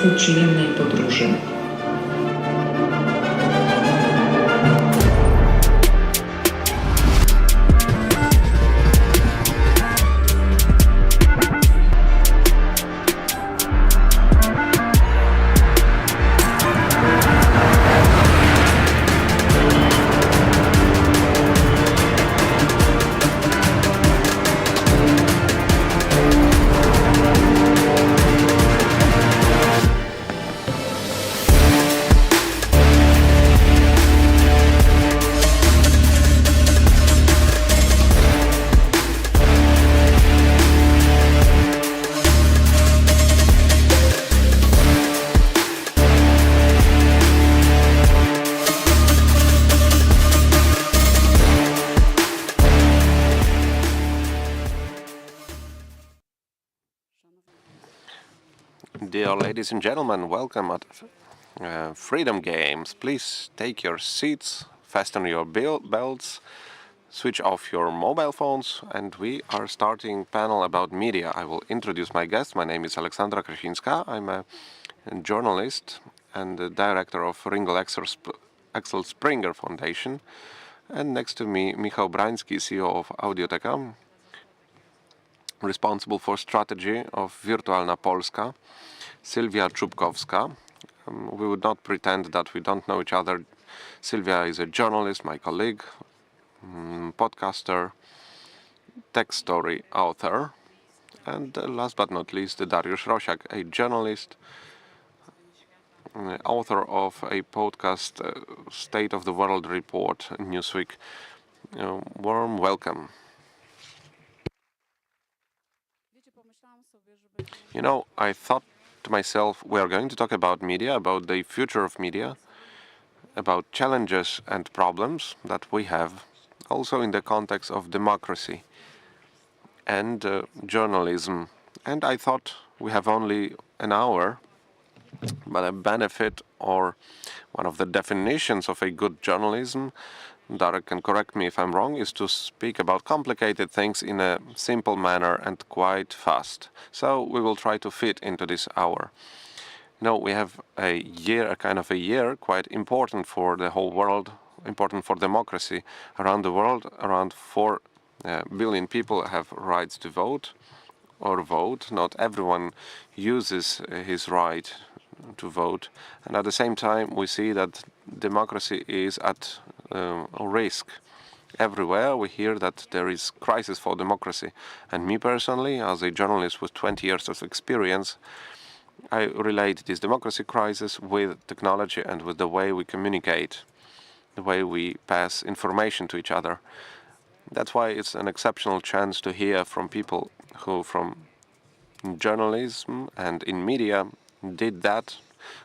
Państwu przyjemnej podróży. Dear ladies and gentlemen, welcome at Freedom Games. Please take your seats, fasten your belts, switch off your mobile phones, and we are starting panel about media. I will introduce my guest. My name is Aleksandra Karasińska. I'm a journalist and the director of Ringier Axel Springer Foundation. And next to me, Michał, Brański, CEO of Audioteka, responsible for strategy of Wirtualna Polska, Sylwia Czubkowska. We would not pretend that we don't know each other. Sylwia is a journalist, my colleague, podcaster, Techstorie author, and last but not least, Dariusz Rosiak, a journalist, author of a podcast, State of the World Report, Newsweek. Warm welcome. You know, I thought to myself, we are going to talk about media, about the future of media, about challenges and problems that we have, also in the context of democracy and journalism. And I thought we have only an hour, but a benefit or one of the definitions of a good journalism, Darek can correct me if I'm wrong, is to speak about complicated things in a simple manner and quite fast. So we will try to fit into this hour. You know, we have a kind of a year, quite important for the whole world, important for democracy. Around the world, around 4 billion people have rights to vote or vote. Not everyone uses his right to vote. And at the same time, we see that democracy is at risk. Everywhere we hear that there is crisis for democracy. And me personally, as a journalist with 20 years of experience, I relate this democracy crisis with technology and with the way we communicate, the way we pass information to each other. That's why it's an exceptional chance to hear from people who from journalism and in media did that,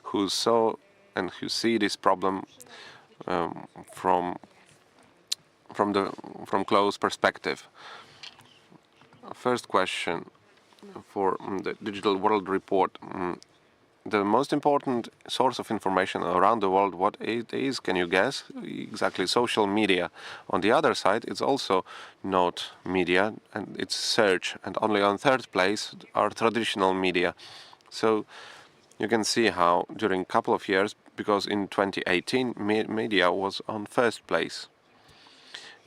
who saw and who see this problem from close perspective. First question for the Digital World Report. The most important source of information around the world, what it is, can you guess? Exactly, social media. On the other side, it's also not media, and it's search. And only on third place are traditional media. So you can see how during a couple of years, because in 2018 media was on first place.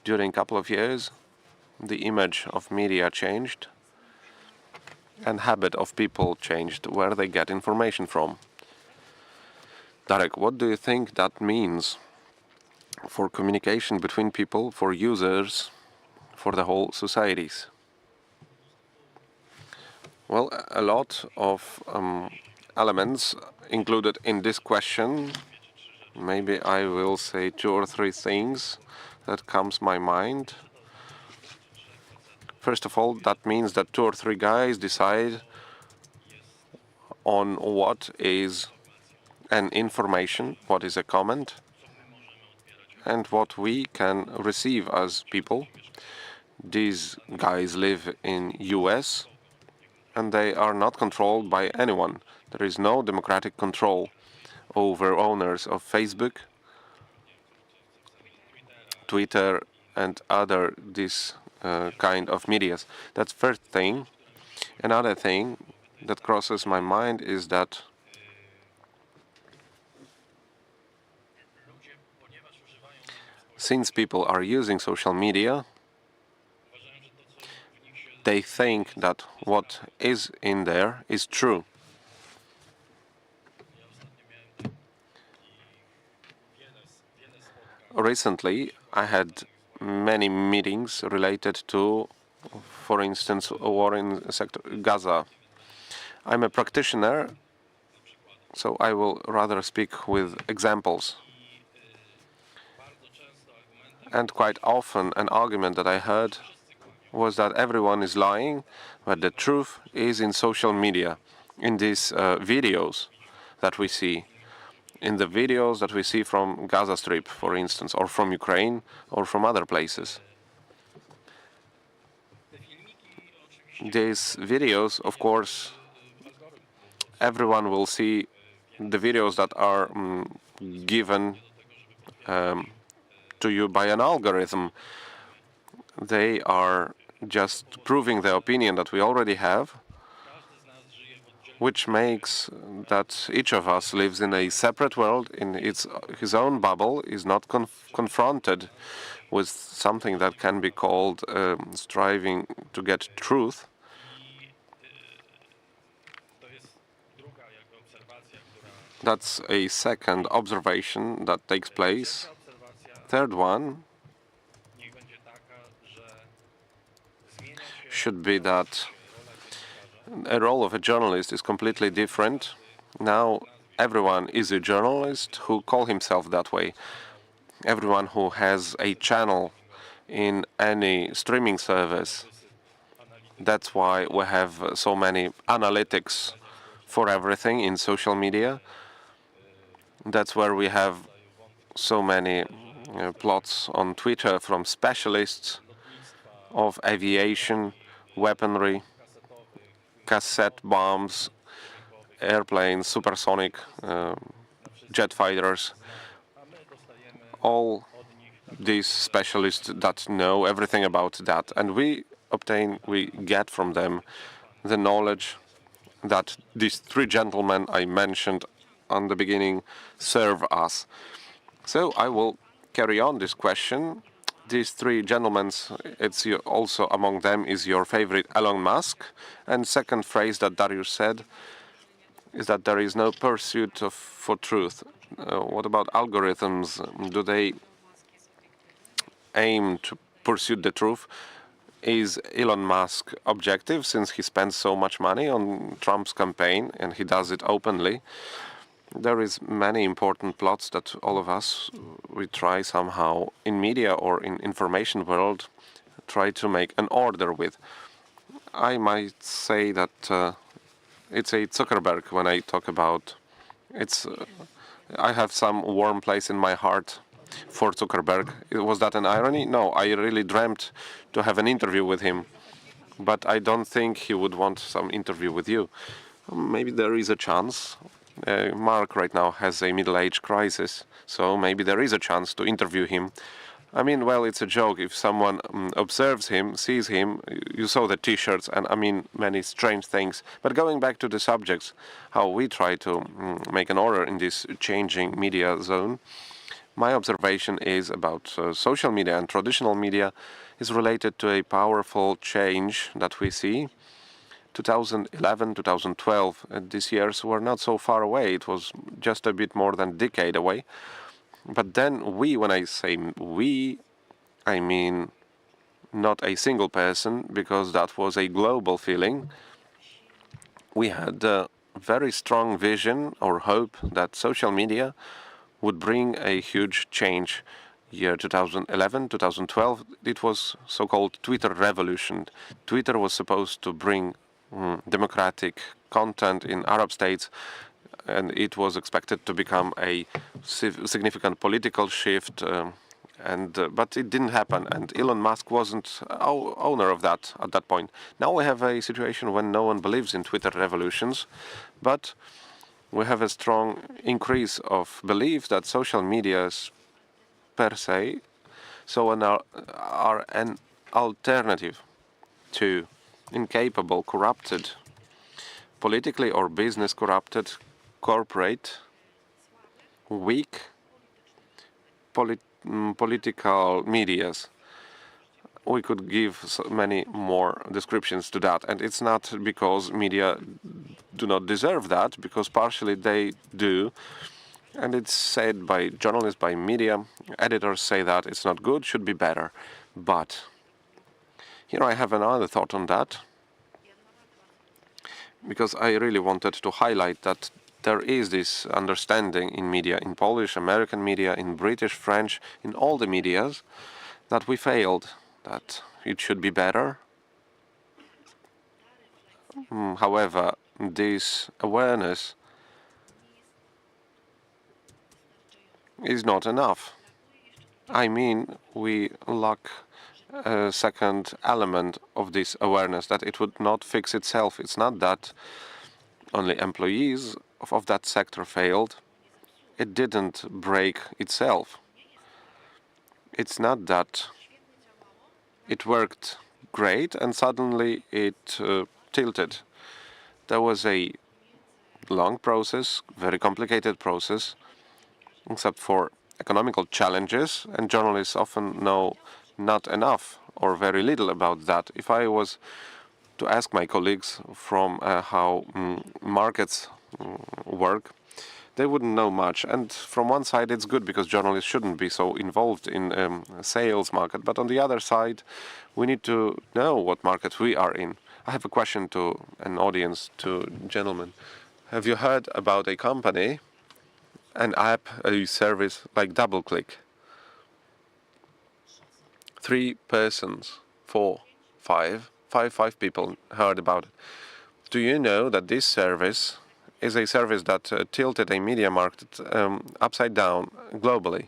During a couple of years, the image of media changed and habit of people changed where they get information from. Darek, what do you think that means for communication between people, for users, for the whole societies? Well, a lot of elements included in this question. Maybe I will say 2 or 3 things that comes my mind. First of all, that means that 2 or 3 guys decide on what is an information, what is a comment, and what we can receive as people. These guys live in US and they are not controlled by anyone. There is no democratic control over owners of Facebook, Twitter, and other this kind of medias. That's first thing. Another thing that crosses my mind is that since people are using social media, they think that what is in there is true. Recently, I had many meetings related to, for instance, a war in sector Gaza. I'm a practitioner, so I will rather speak with examples. And quite often an argument that I heard was that everyone is lying, but the truth is in social media, in these videos that we see. In the videos that we see from Gaza Strip, for instance, or from Ukraine, or from other places. These videos, of course, everyone will see the videos that are given to you by an algorithm. They are just proving the opinion that we already have, which makes that each of us lives in a separate world, in his own bubble, is not confronted with something that can be called striving to get truth. That's a second observation that takes place. Third one should be that a role of a journalist is completely different. Now everyone is a journalist who calls himself that way. Everyone who has a channel in any streaming service. That's why we have so many analytics for everything in social media. That's where we have so many plots on Twitter from specialists of aviation, weaponry, cassette bombs, airplanes, supersonic jet fighters. All these specialists that know everything about that. And we get from them the knowledge that these three gentlemen I mentioned on the beginning serve us. So I will carry on this question. These three gentlemen, also among them is your favorite Elon Musk. And second phrase that Dariusz said is that there is no pursuit for truth. What about algorithms? Do they aim to pursue the truth? Is Elon Musk objective, since he spends so much money on Trump's campaign and he does it openly? There is many important plots that all of us, we try somehow in media or in information world, try to make an order with. I might say that it's a Zuckerberg when I talk about it's. I have some warm place in my heart for Zuckerberg. Was that an irony? No, I really dreamt to have an interview with him, but I don't think he would want some interview with you. Maybe there is a chance. Mark right now has a middle-age crisis, so maybe there is a chance to interview him. I mean, well, it's a joke. If someone observes him, sees him, you saw the T-shirts, and I mean, many strange things. But going back to the subjects, how we try to make an order in this changing media zone, my observation is about social media and traditional media is related to a powerful change that we see. 2011, 2012, these years were not so far away. It was just a bit more than a decade away. But then when I say we, I mean not a single person, because that was a global feeling. We had a very strong vision or hope that social media would bring a huge change. Year 2011, 2012, it was so-called Twitter revolution. Twitter was supposed to bring democratic content in Arab states, and it was expected to become a significant political shift, but it didn't happen, and Elon Musk wasn't owner of that at that point. Now we have a situation when no one believes in Twitter revolutions, but we have a strong increase of belief that social medias per se are an alternative to incapable, corrupted, politically or business corrupted, corporate, weak, political medias. We could give many more descriptions to that, and it's not because media do not deserve that, because partially they do, and it's said by journalists, by media, editors say that it's not good, should be better. But here I have another thought on that, because I really wanted to highlight that there is this understanding in media, in Polish, American media, in British, French, in all the medias, that we failed, that it should be better. However, this awareness is not enough. I mean, we lack a second element of this awareness, that it would not fix itself. It's not that only employees of that sector failed. It didn't break itself. It's not that it worked great and suddenly it tilted. There was a long process, very complicated process, except for economical challenges, and journalists often know not enough or very little about that. If I was to ask my colleagues from how markets work, they wouldn't know much. And from one side, it's good because journalists shouldn't be so involved in sales market. But on the other side, we need to know what market we are in. I have a question to an audience, to gentlemen. Have you heard about a company, an app, a service like DoubleClick? 3 persons, 4, 5 people heard about it. Do you know that this service is a service that tilted a media market upside down globally?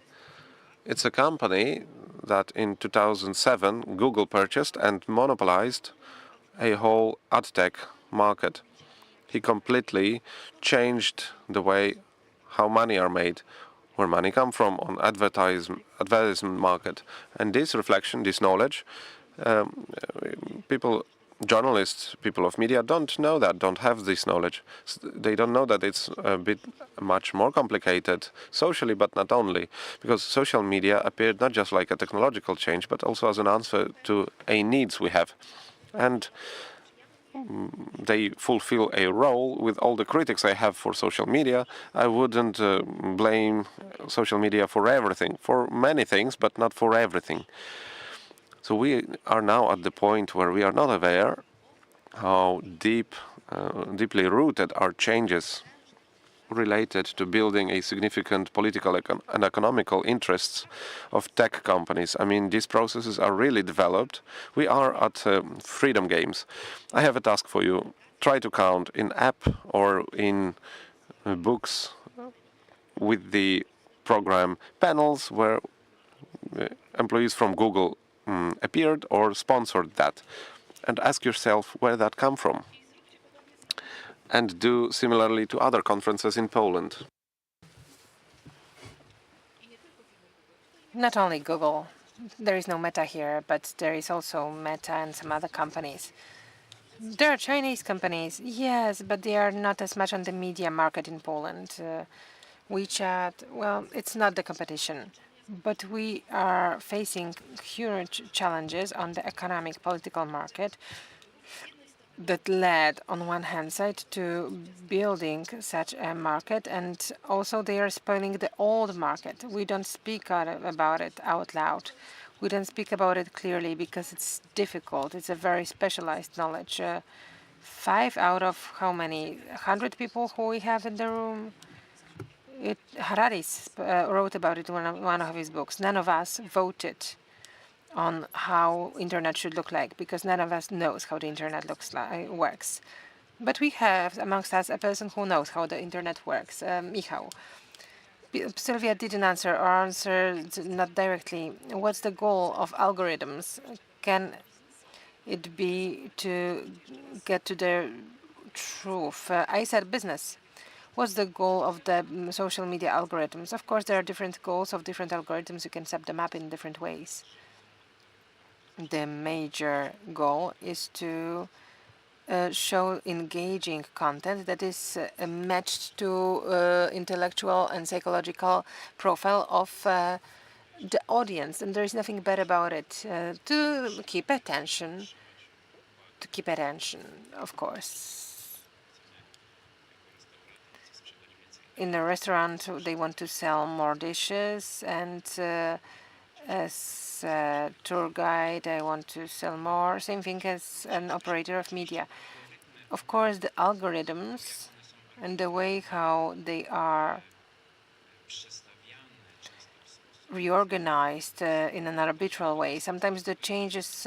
It's a company that in 2007 Google purchased and monopolized a whole ad tech market. He completely changed the way how money are made, where money come from on advertisement market. And this reflection, this knowledge, journalists, people of media don't know that, don't have this knowledge. They don't know that it's a bit much more complicated socially, but not only, because social media appeared not just like a technological change, but also as an answer to a needs we have. And they fulfill a role. With all the critics I have for social media, I wouldn't blame social media for everything, for many things, but not for everything. So we are now at the point where we are not aware how deeply rooted are changes related to building a significant political and economical interests of tech companies. I mean, these processes are really developed. We are at freedom games. I have a task for you. Try to count in app or in books with the program panels where employees from Google appeared or sponsored that, and ask yourself where that come from. And do similarly to other conferences in Poland. Not only Google. There is no Meta here, but there is also Meta and some other companies. There are Chinese companies, yes, but they are not as much on the media market in Poland. WeChat, well, it's not the competition. But we are facing huge challenges on the economic, political market that led, on one hand side, to building such a market, and also they are spoiling the old market. We don't speak about it out loud. We don't speak about it clearly because it's difficult. It's a very specialized knowledge. 5 out of how many? 100 people who we have in the room? Harari wrote about it in one of his books. None of us voted on how internet should look like, because none of us knows how the internet works. But we have amongst us a person who knows how the internet works, Michał. Sylvia didn't answer, or answered not directly. What's the goal of algorithms? Can it be to get to the truth? I said business. What's the goal of the social media algorithms? Of course, there are different goals of different algorithms. You can set them up in different ways. The major goal is to show engaging content that is matched to intellectual and psychological profile of the audience, and there is nothing bad about it, to keep attention, of course. In a restaurant, they want to sell more dishes, and as a tour guide, I want to sell more. Same thing as an operator of media. Of course, the algorithms and the way how they are reorganized in an arbitral way. Sometimes the changes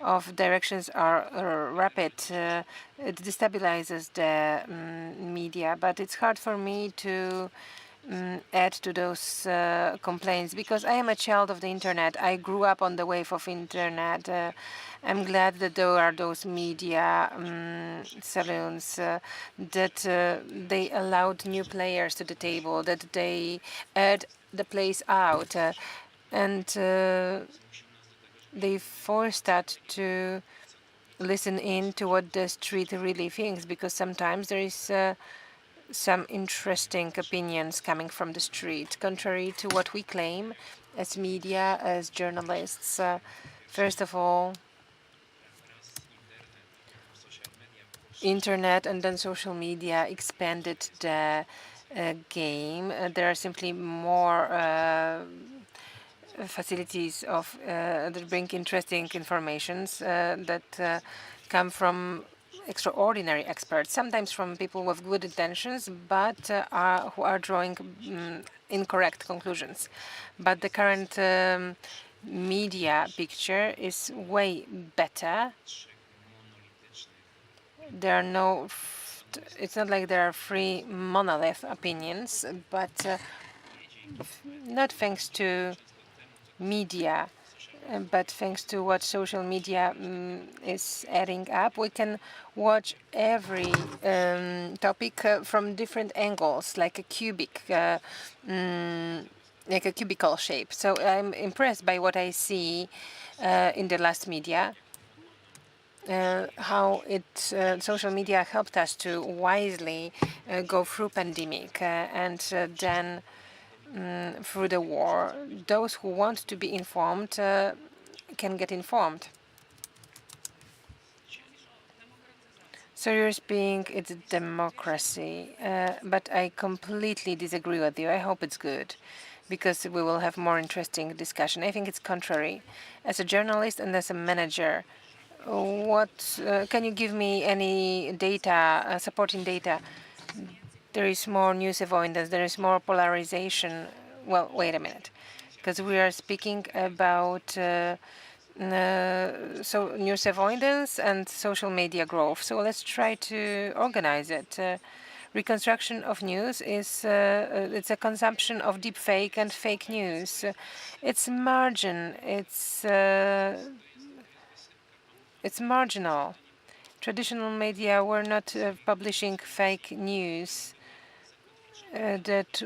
of directions are rapid. It destabilizes the media, but it's hard for me to add to those complaints because I am a child of the internet. I grew up on the wave of internet. I'm glad that there are those media saloons that they allowed new players to the table, that they add the place out, and they forced us to listen in to what the street really thinks, because sometimes there is some interesting opinions coming from the street, contrary to what we claim as media, as journalists. First of all, internet and then social media expanded the game. There are simply more facilities of that bring interesting informations that come from extraordinary experts, sometimes from people with good intentions, but who are drawing incorrect conclusions. But the current media picture is way better. There are no, it's not like there are free monolith opinions, but not thanks to media, but thanks to what social media is adding up, we can watch every topic from different angles, like a like a cubicle shape. So I'm impressed by what I see in the last media. How social media helped us to wisely go through pandemic and then through the war. Those who want to be informed can get informed. So you're speaking, it's democracy, but I completely disagree with you. I hope it's good, because we will have more interesting discussion. I think it's contrary. As a journalist and as a manager, what can you give me any data, supporting data? There is more news avoidance, there is more polarization. Well, wait a minute, because we are speaking about so news avoidance and social media growth. So let's try to organize it. Reconstruction of news is it's a consumption of deep fake and fake news. It's margin. It's marginal. Traditional media were not publishing fake news. That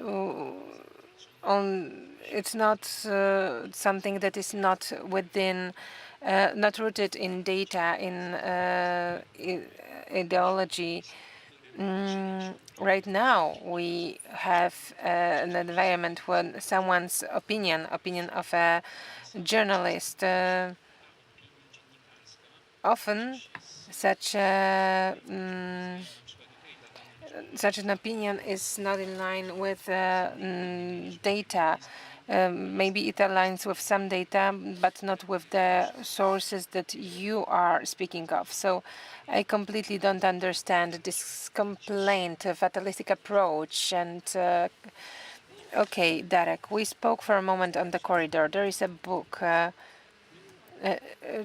it's not something that is not within, not rooted in data, in ideology. Right now, we have an environment when someone's opinion of a journalist, often such such an opinion is not in line with data. Maybe it aligns with some data, but not with the sources that you are speaking of. So I completely don't understand this complaint, fatalistic approach. And okay, Darek, we spoke for a moment on the corridor. There is a book,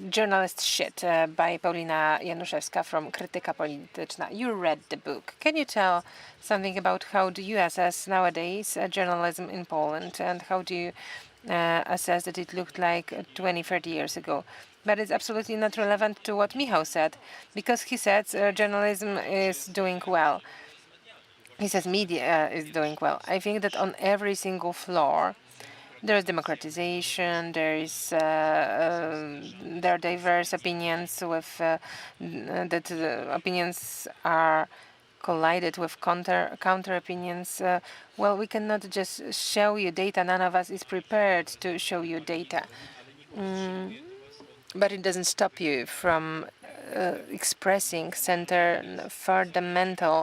Journalist Shit by Paulina Januszewska from Krytyka Polityczna. You read the book. Can you tell something about how do you assess nowadays journalism in Poland, and how do you assess that it looked like 20, 30 years ago? But it's absolutely not relevant to what Michał said, because he said journalism is doing well. He says media is doing well. I think that on every single floor, there is democratization. There are diverse opinions with that opinions are collided with counter opinions. Well, we cannot just show you data. None of us is prepared to show you data. But it doesn't stop you from expressing fundamental.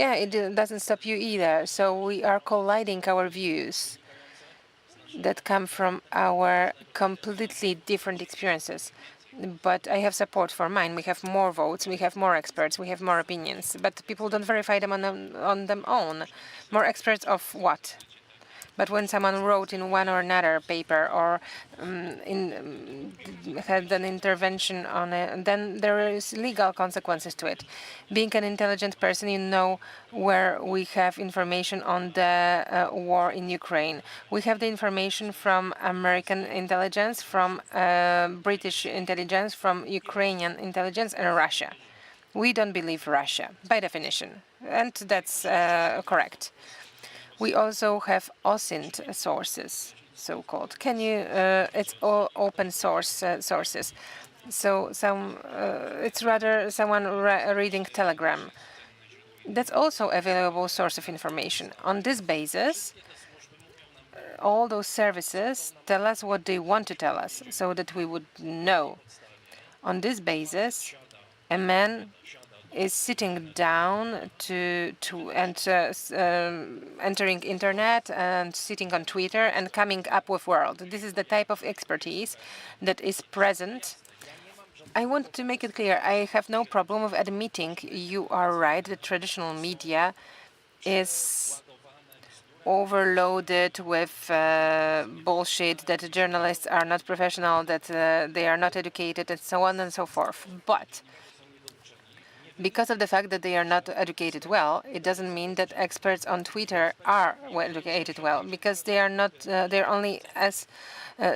Yeah, it doesn't stop you either. So we are colliding our views that come from our completely different experiences. But I have support for mine. We have more votes, we have more experts, we have more opinions. But people don't verify them on them own. More experts of what? But when someone wrote in one or another paper or had an intervention on it, then there is legal consequences to it. Being an intelligent person, you know where we have information on the war in Ukraine. We have the information from American intelligence, from British intelligence, from Ukrainian intelligence, and Russia. We don't believe Russia, by definition, and that's correct. We also have OSINT sources, so-called. Can you? It's all open source sources. So it's rather someone reading Telegram. That's also a valuable source of information. On this basis, all those services tell us what they want to tell us, so that we would know. On this basis, a man is sitting down entering internet and sitting on Twitter and coming up with world. This is the type of expertise that is present. I want to make it clear, I have no problem with admitting you are right, the traditional media is overloaded with bullshit, that journalists are not professional, that they are not educated, and so on and so forth. But because of the fact that they are not educated well, it doesn't mean that experts on Twitter are well educated well, because they are not. They're only as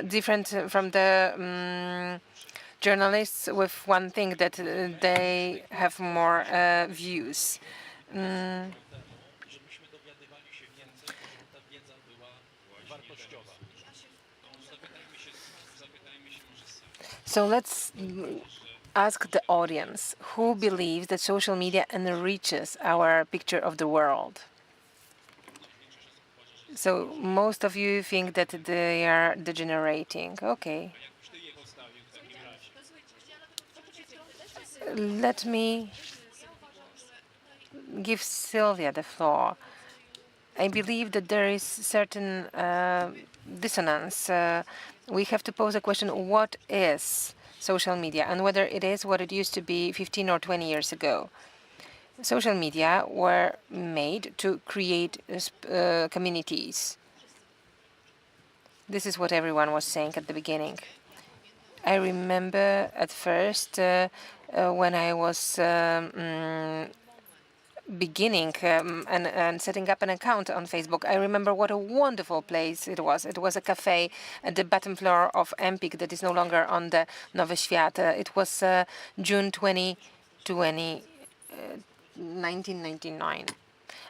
different from the journalists with one thing, that they have more views. So let's ask the audience, who believes that social media enriches our picture of the world? So most of you think that they are degenerating. Okay. Let me give Sylvia the floor. I believe that there is certain dissonance. We have to pose a question, what is social media, and whether it is what it used to be 15 or 20 years ago. Social media were made to create communities. This is what everyone was saying at the beginning. I remember at first when I was beginning and setting up an account on Facebook, I remember what a wonderful place it was. It was a cafe at the bottom floor of Empik that is no longer on the Nowy Świat. It was June 2020, 1999.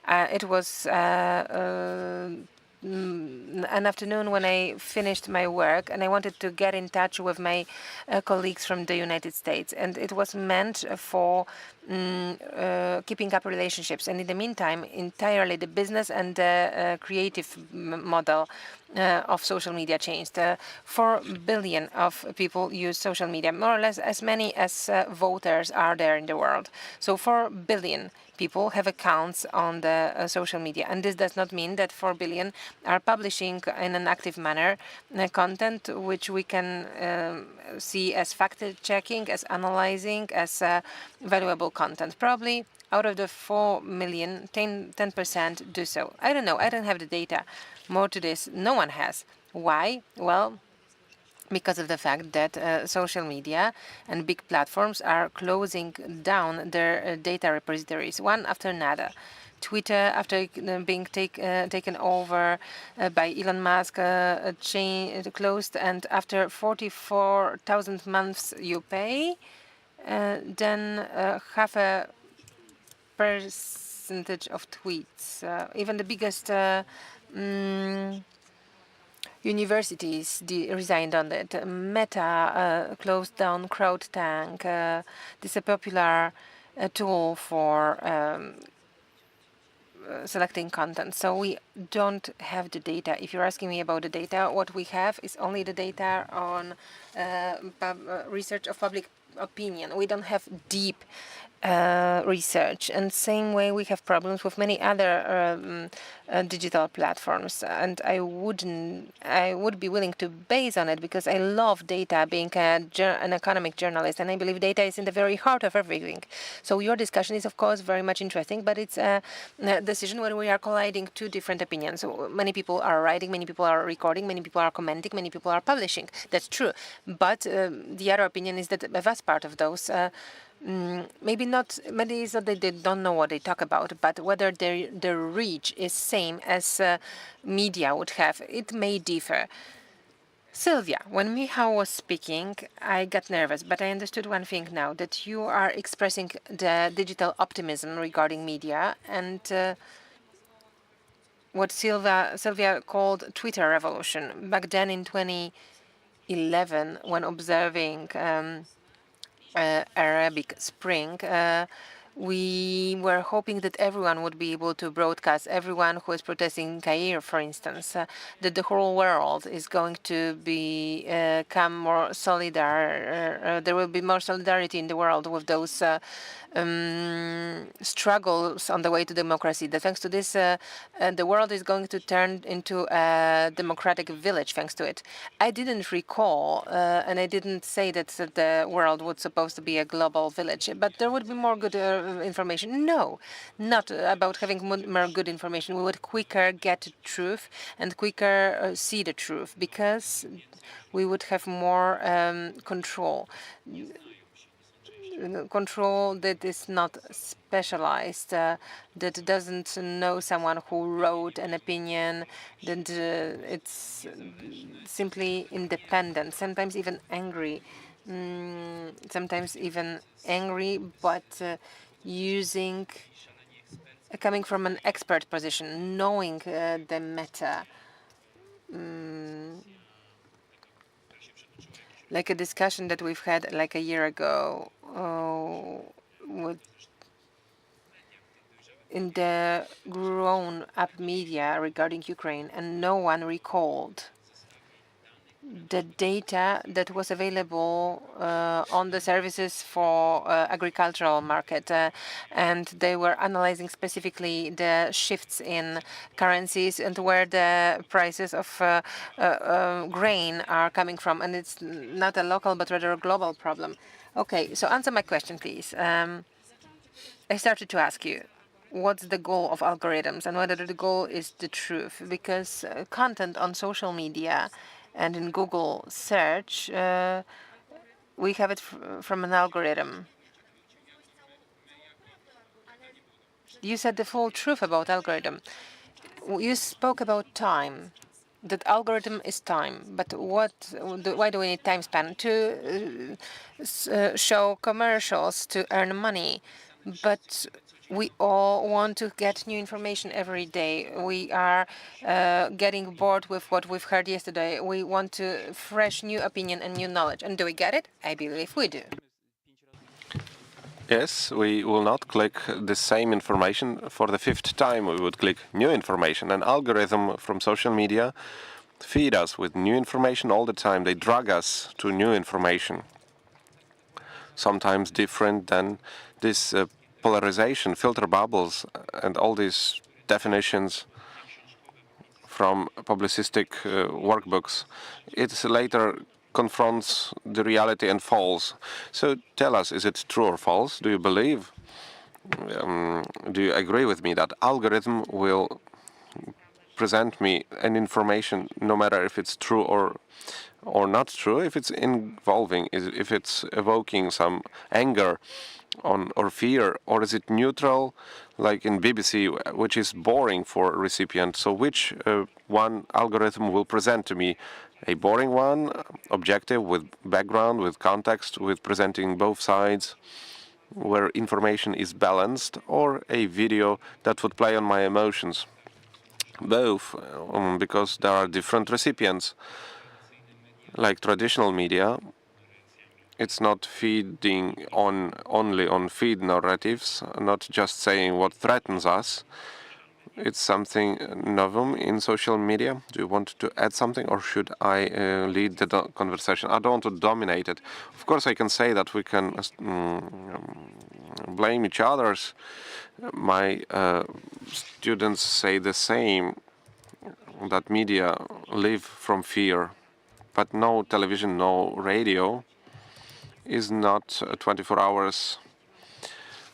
It was an afternoon when I finished my work and I wanted to get in touch with my colleagues from the United States, and it was meant for keeping up relationships. And in the meantime, entirely the business and the creative model of social media changed. 4 billion of people use social media, more or less as many as voters are there in the world. So 4 billion people have accounts on the social media, and this does not mean that 4 billion are publishing in an active manner content which we can see as fact-checking, as analyzing, as valuable content. Probably out of the 4 million, 10% do so. I don't know. I don't have the data. More to this, no one has. Why? Well, because of the fact that social media and big platforms are closing down their data repositories one after another. Twitter, after being taken over by Elon Musk, closed, and after 44,000 months you pay, then half a percentage of tweets. Even the biggest universities resigned on it. Meta closed down CrowdTank. This is a popular a tool for selecting content. So we don't have the data. If you're asking me about the data, what we have is only the data on research of public opinion. We don't have deep research, and same way we have problems with many other digital platforms, and I would be willing to base on it because I love data, being an economic journalist, and I believe data is in the very heart of everything. So your discussion is of course very much interesting, but it's a decision where we are colliding two different opinions. So many people are writing, many people are recording, many people are commenting, many people are publishing. That's true, but the other opinion is that a vast part of those maybe it's not that they don't know what they talk about, but whether their reach is same as media would have, it may differ. Sylvia, when Michał was speaking, I got nervous, but I understood one thing now, that you are expressing the digital optimism regarding media and what Sylvia called Twitter revolution. Back then in 2011, when observing Arabic Spring, we were hoping that everyone would be able to broadcast, everyone who is protesting in Cairo, for instance, that the whole world is going to become more solidar. There will be more solidarity in the world with those struggles on the way to democracy. That thanks to this, the world is going to turn into a democratic village thanks to it. I didn't recall, and I didn't say that the world was supposed to be a global village, but there would be more good information. No, not about having more good information. We would quicker get truth and quicker see the truth because we would have more control that is not specialized, that doesn't know someone who wrote an opinion, that it's simply independent, sometimes even angry, but coming from an expert position, knowing the meta. Like a discussion that we've had like a year ago in the grown-up media regarding Ukraine, and no one recalled the data that was available on the services for agricultural market, and they were analyzing specifically the shifts in currencies and where the prices of grain are coming from, and it's not a local but rather a global problem. Okay, so answer my question, please. I started to ask you, what's the goal of algorithms and whether the goal is the truth? Because content on social media and in Google search, we have it from an algorithm. You said the full truth about algorithm. You spoke about time, that algorithm is time, but why do we need time span? To show commercials, to earn money, but we all want to get new information every day. We are getting bored with what we've heard yesterday. We want to fresh new opinion and new knowledge. And do we get it? I believe we do. Yes, we will not click the same information for the fifth time. We would click new information. An algorithm from social media feed us with new information all the time. They drag us to new information, sometimes different than this polarization, filter bubbles, and all these definitions from publicistic workbooks. It later confronts the reality and falls. So tell us, is it true or false? Do you believe, do you agree with me that algorithm will present me an information no matter if it's true or not true, if it's involving, if it's evoking some anger or fear, or is it neutral, like in BBC, which is boring for a recipient? So which one algorithm will present to me? A boring one, objective, with background, with context, with presenting both sides, where information is balanced, or a video that would play on my emotions? Both, because there are different recipients. Like traditional media, It's not feeding only on feed narratives, not just saying what threatens us. It's something novum in social media. Do you want to add something, or should I lead the conversation? I don't want to dominate it. Of course, I can say that we can blame each other's. My students say the same, that media live from fear. But no television, no radio is not 24 hours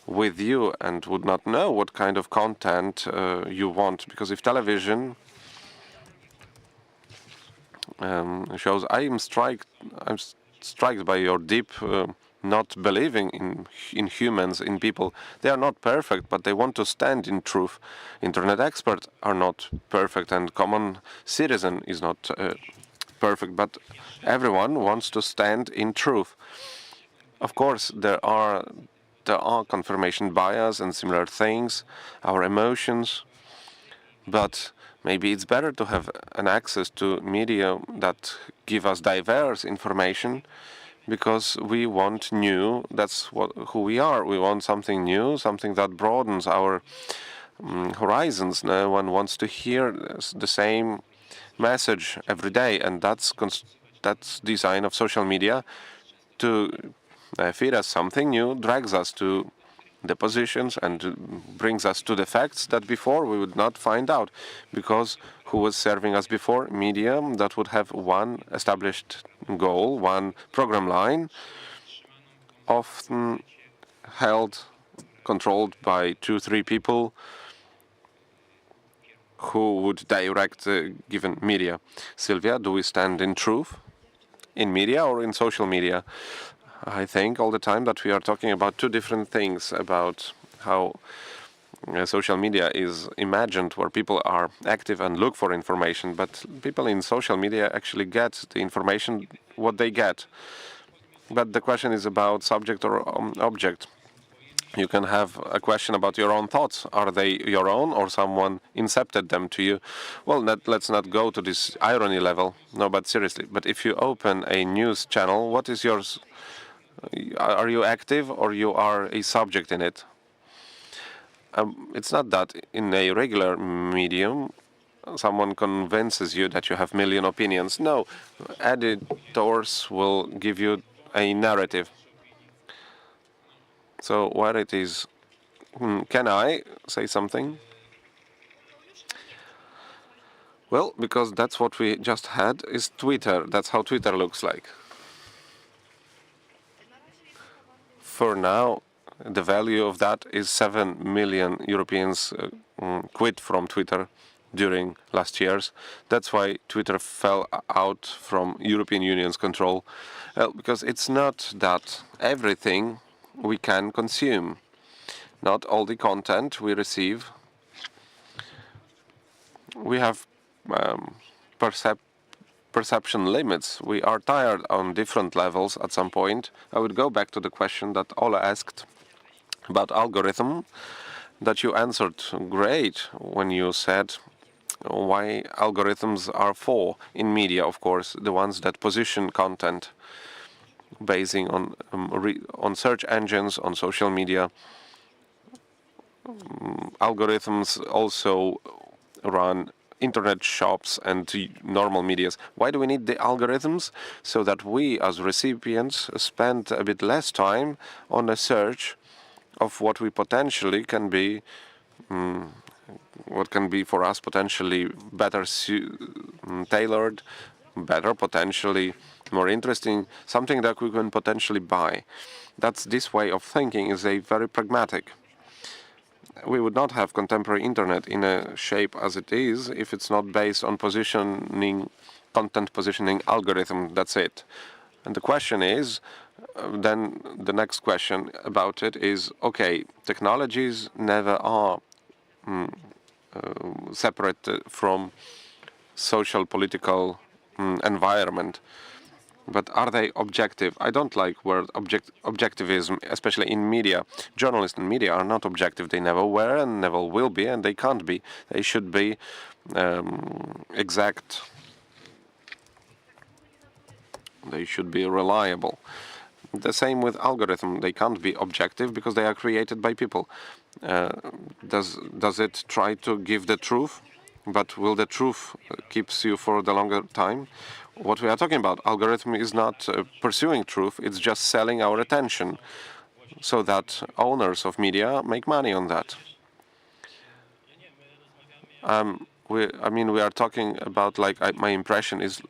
with you and would not know what kind of content you want. Because if television shows, I'm struck by your deep not believing in humans, in people. They are not perfect, but they want to stand in truth. Internet experts are not perfect, and common citizen is not perfect, but everyone wants to stand in truth. Of course, there are confirmation bias and similar things, our emotions, but maybe it's better to have an access to media that give us diverse information, because we want new. That's who we are. We want something new, something that broadens our horizons. No one wants to hear the same message every day, and that's design of social media, to feed us something new, drags us to the positions and brings us to the facts that before we would not find out, because who was serving us before? Media that would have one established goal, one program line, often held, controlled by 2-3 people who would direct given media. Sylvia, do we stand in truth in media or in social media? I think all the time that we are talking about two different things, about how social media is imagined, where people are active and look for information, but people in social media actually get the information what they get. But the question is about subject or object. You can have a question about your own thoughts. Are they your own, or someone incepted them to you? Well, let's not go to this irony level. No, but seriously. But if you open a news channel, what is yours? Are you active, or you are a subject in it? It's not that in a regular medium someone convinces you that you have million opinions. No, editors will give you a narrative. So what it is, can I say something? Well, because that's what we just had is Twitter. That's how Twitter looks like. For now, the value of that is 7 million Europeans quit from Twitter during last years. That's why Twitter fell out from European Union's control. Because it's not that everything we can consume. Not all the content we receive. We have perception limits. We are tired on different levels at some point. I would go back to the question that Ola asked about algorithm, that you answered great when you said why algorithms are for in media, of course, the ones that position content basing on search engines, on social media. Algorithms also run internet shops and normal medias. Why do we need the algorithms? So that we as recipients spend a bit less time on a search of what we potentially can be, what can be for us potentially better tailored, better, potentially more interesting, something that we can potentially buy. This way of thinking is a very pragmatic. We would not have contemporary internet in a shape as it is if it's not based on content positioning algorithm. That's it. And the question is, then the next question about it is, okay, technologies never are separate from social political environment. But are they objective? I don't like word objectivism, especially in media. Journalists in media are not objective. They never were and never will be, and they can't be. They should be exact. They should be reliable. The same with algorithm. They can't be objective because they are created by people. Does it try to give the truth? But will the truth keeps you for the longer time? What we are talking about, algorithm is not pursuing truth. It's just selling our attention, so that owners of media make money on that. We are talking about, like, my impression is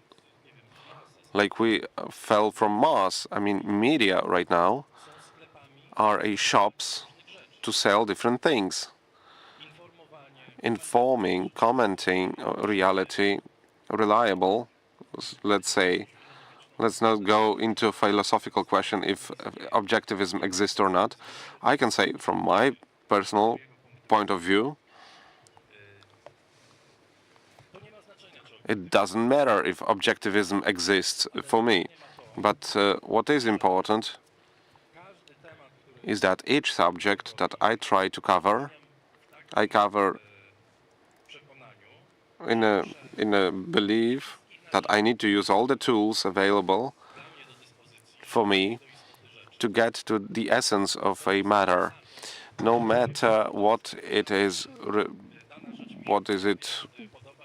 like we fell from Mars. I mean, media right now are shops to sell different things. Informing, commenting, reality, reliable, let's say. Let's not go into a philosophical question if objectivism exists or not. I can say from my personal point of view, it doesn't matter if objectivism exists for me. But what is important is that each subject that I try to cover, I cover in a belief that I need to use all the tools available for me to get to the essence of a matter, no matter what it is, what does it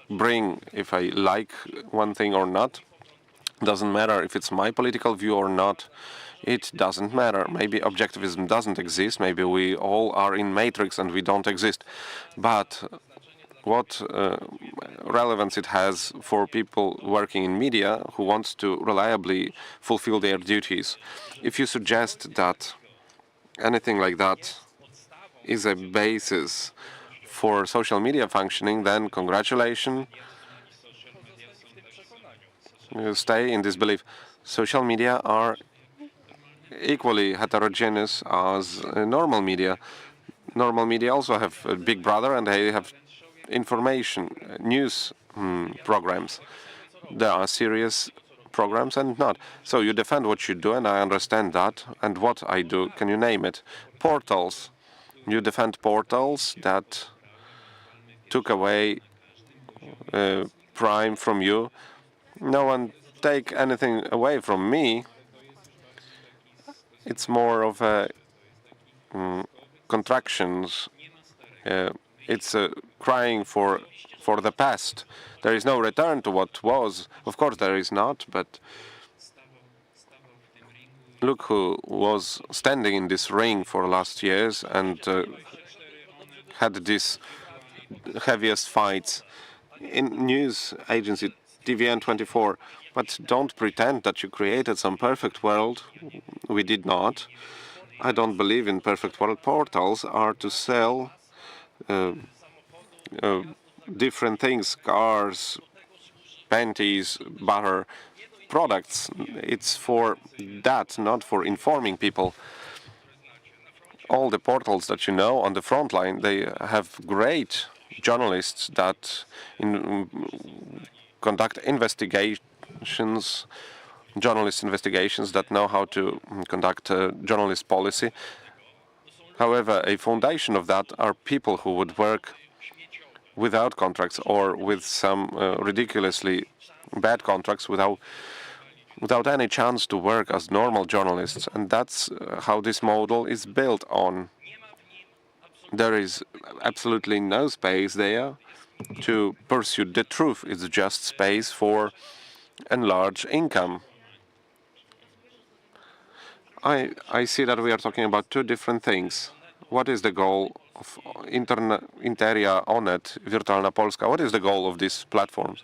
bring, if I like one thing or not. Doesn't matter if it's my political view or not. It doesn't matter. Maybe objectivism doesn't exist. Maybe we all are in matrix and we don't exist. But what relevance it has for people working in media who want to reliably fulfill their duties? If you suggest that anything like that is a basis for social media functioning, then congratulations. You stay in this belief. Social media are equally heterogeneous as normal media. Normal media also have a big brother, and they have information, news programs. There are serious programs and not. So you defend what you do, and I understand that. And what I do, can you name it? Portals. You defend portals that took away Prime from you. No one take anything away from me. It's more of a contractions. It's crying for the past. There is no return to what was. Of course, there is not. But look who was standing in this ring for last years and had these heaviest fights in news agency TVN24. But don't pretend that you created some perfect world. We did not. I don't believe in perfect world. Portals are to sell different things, cars, panties, butter, products. It's for that, not for informing people. All the portals that you know on the front line, they have great journalists that conduct investigations, journalist investigations that know how to conduct journalist policy. However, a foundation of that are people who would work without contracts or with some ridiculously bad contracts without any chance to work as normal journalists. And that's how this model is built on. There is absolutely no space there to pursue the truth. It's just space for enlarged income. I see that we are talking about two different things. What is the goal of Interia, Onet, Wirtualna Polska? What is the goal of these platforms?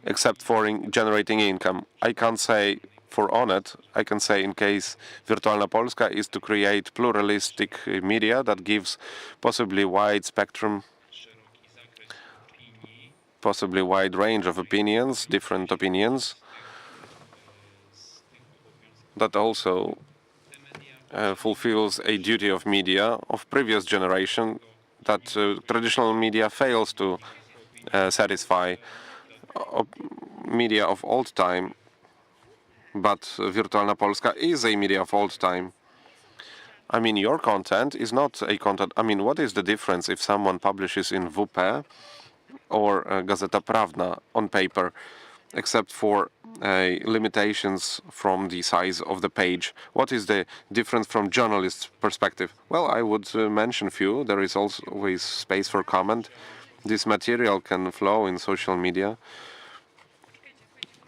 Except for generating income. I can't say for Onet. I can say in case Wirtualna Polska is to create pluralistic media that gives possibly wide spectrum, possibly wide range of opinions, different opinions, that also fulfills a duty of media of previous generation that traditional media fails to satisfy. Media of old time, but Wirtualna Polska is a media of old time. I mean, your content is not a content. I mean, what is the difference if someone publishes in WP or Gazeta Prawna on paper, except for limitations from the size of the page. What is the difference from journalist's perspective? Well, I would mention a few. There is always space for comment. This material can flow in social media.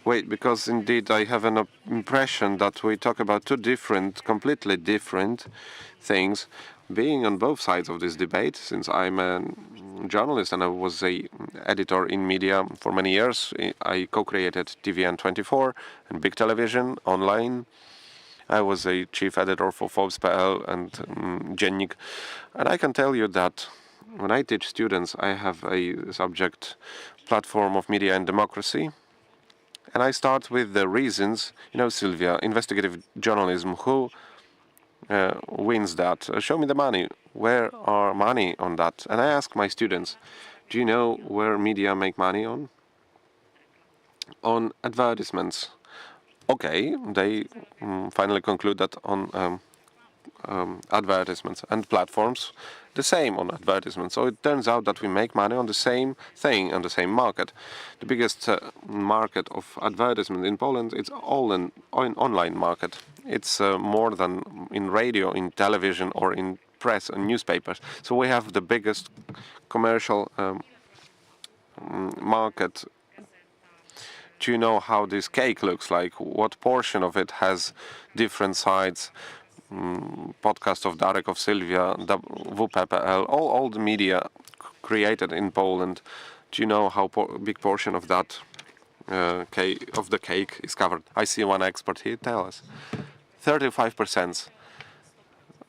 Wait, because indeed I have an impression that we talk about two completely different things. Being on both sides of this debate, since I'm a journalist and I was a editor in media for many years, I co-created TVN24 and Big Television online. I was a chief editor for Forbes.pl and Dziennik. And I can tell you that when I teach students, I have a subject, platform of media and democracy. And I start with the reasons, Sylvia, investigative journalism, who wins that? Show me the money. Where are money on that? And I ask my students, do you know where media make money on? On advertisements. Okay, they finally conclude that on advertisements, and platforms the same on advertisements. So it turns out that we make money on the same thing, on the same market. The biggest market of advertisement in Poland, it's all an online market. It's more than in radio, in television, or in press and newspapers. So we have the biggest commercial market. Do you know how this cake looks like? What portion of it has different sides? Podcast of Dariusz, of Sylwia, WP.pl, all the media created in Poland. Do you know how big portion of that of the cake is covered? I see one expert here. Tell us. 35%.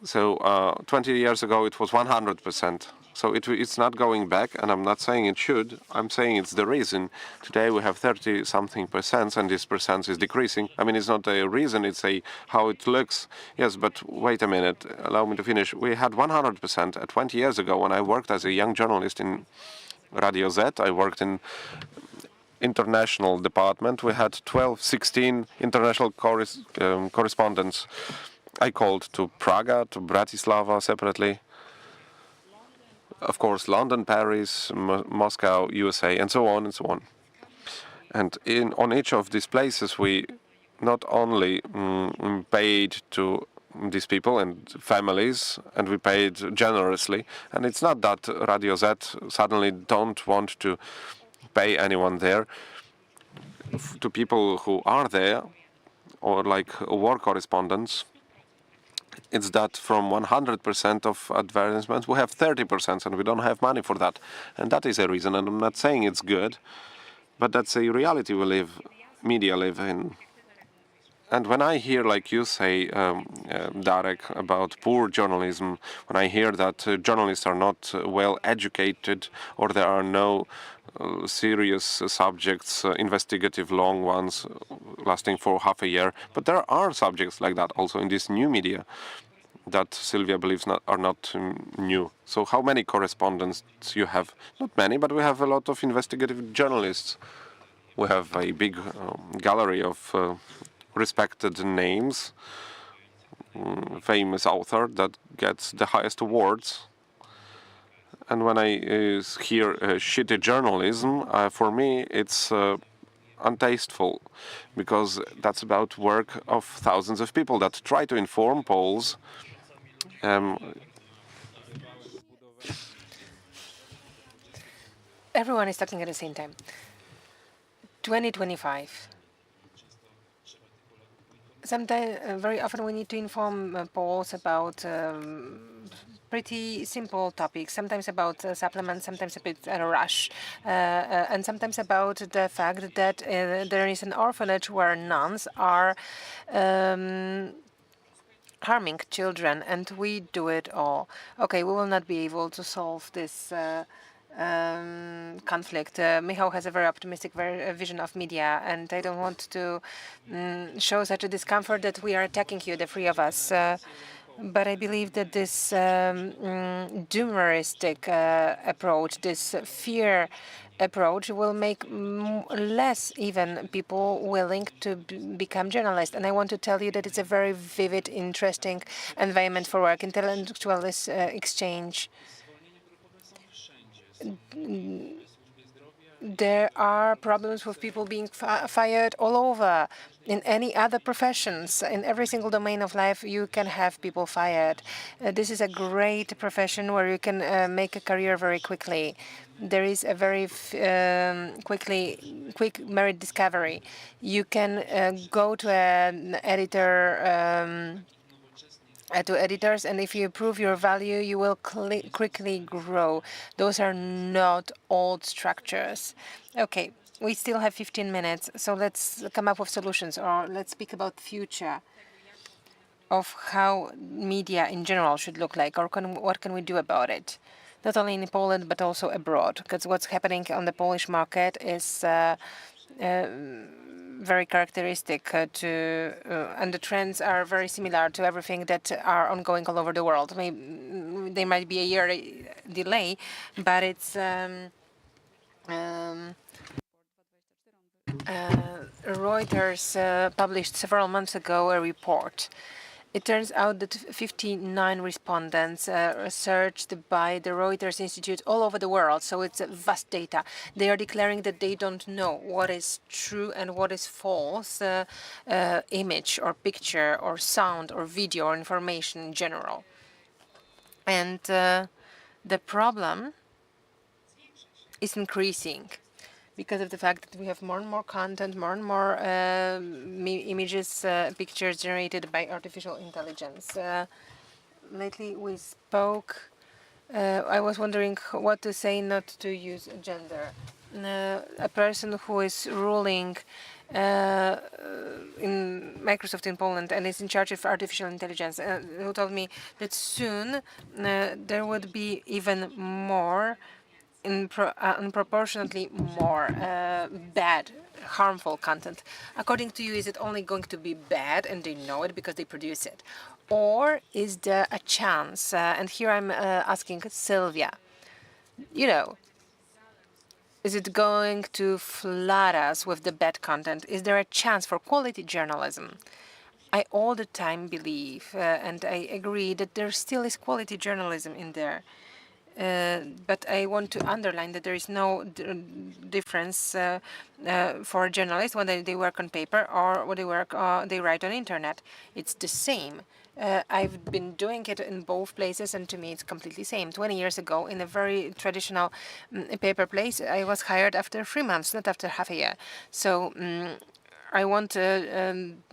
So 20 years ago it was 100%. So it's not going back, and I'm not saying it should. I'm saying it's the reason. Today we have 30-something%, and this percent is decreasing. I mean, it's not a reason, it's how it looks. Yes, but wait a minute. Allow me to finish. We had 100% 20 years ago when I worked as a young journalist in Radio Z. I worked in international department. We had 16 international correspondents. I called to Praga, to Bratislava separately. Of course, London, Paris, Moscow, USA, and so on and so on. And on each of these places, we not only paid to these people and families, and we paid generously. And it's not that Radio Z suddenly don't want to pay anyone there. To people who are there, or like war correspondents, it's that from 100% of advertisements, we have 30%, and we don't have money for that. And that is a reason, and I'm not saying it's good, but that's a reality media live in. And when I hear, like you say, Darek, about poor journalism, when I hear that journalists are not well educated, or there are no serious subjects, investigative long ones, lasting for half a year, but there are subjects like that also in this new media that Sylvia believes are not new. So how many correspondents you have? Not many, but we have a lot of investigative journalists. We have a big gallery of respected names, famous author that gets the highest awards. And when I hear shitty journalism, for me it's untasteful, because that's about work of thousands of people that try to inform Poles. Everyone is talking at the same time. 2025. Sometimes, very often, we need to inform Poles about pretty simple topics, sometimes about supplements, sometimes a bit a rush, and sometimes about the fact that there is an orphanage where nuns are harming children, and we do it all. Okay, we will not be able to solve this conflict. Michał has a very optimistic vision of media, and I don't want to show such a discomfort that we are attacking you, the three of us. But I believe that this doomeristic approach, this fear approach, will make less even people willing to become journalists. And I want to tell you that it's a very vivid, interesting environment for work, intellectual exchange. there are problems with people being fired all over. In any other professions, in every single domain of life, you can have people fired. This is a great profession where you can make a career very quickly. There is a very quick merit discovery. You can go to an editor. To editors, and if you prove your value, you will quickly grow. Those are not old structures. Okay, we still have 15 minutes, so let's come up with solutions, or let's speak about future of how media in general should look like, or what can we do about it, not only in Poland but also abroad, because what's happening on the Polish market is very characteristic and the trends are very similar to everything that are ongoing all over the world. Maybe there might be a year delay, but it's Reuters published several months ago a report. It turns out that 59 respondents searched by the Reuters Institute all over the world, so it's vast data. They are declaring that they don't know what is true and what is false image or picture or sound or video or information in general. And the problem is increasing because of the fact that we have more and more content, more and more images, pictures generated by artificial intelligence. Lately we spoke, I was wondering what to say not to use gender. A person who is ruling in Microsoft in Poland and is in charge of artificial intelligence, who told me that soon there would be even more unproportionately more bad, harmful content. According to you, is it only going to be bad and they know it because they produce it? Or is there a chance, and here I'm asking Sylvia, you know, is it going to flood us with the bad content? Is there a chance for quality journalism? I all the time believe, and I agree, that there still is quality journalism in there. But I want to underline that there is no difference for journalists when they work on paper or when they write on internet. It's the same. I've been doing it in both places, and to me it's completely same. 20 years ago, in a very traditional paper place, I was hired after 3 months, not after half a year. So I want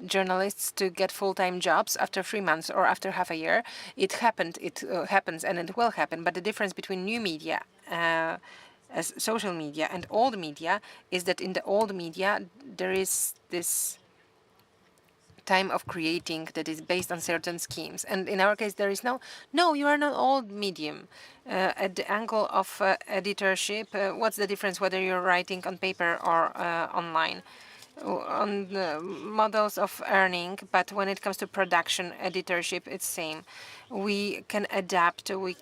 journalists to get full-time jobs after 3 months or after half a year. It happened, it happens, and it will happen. But the difference between new media, as social media, and old media is that in the old media there is this time of creating that is based on certain schemes. And in our case, there is no, you are not old medium. At the angle of editorship, what's the difference whether you're writing on paper or online? On the models of earning, but when it comes to production, editorship, it's same. We can adapt. The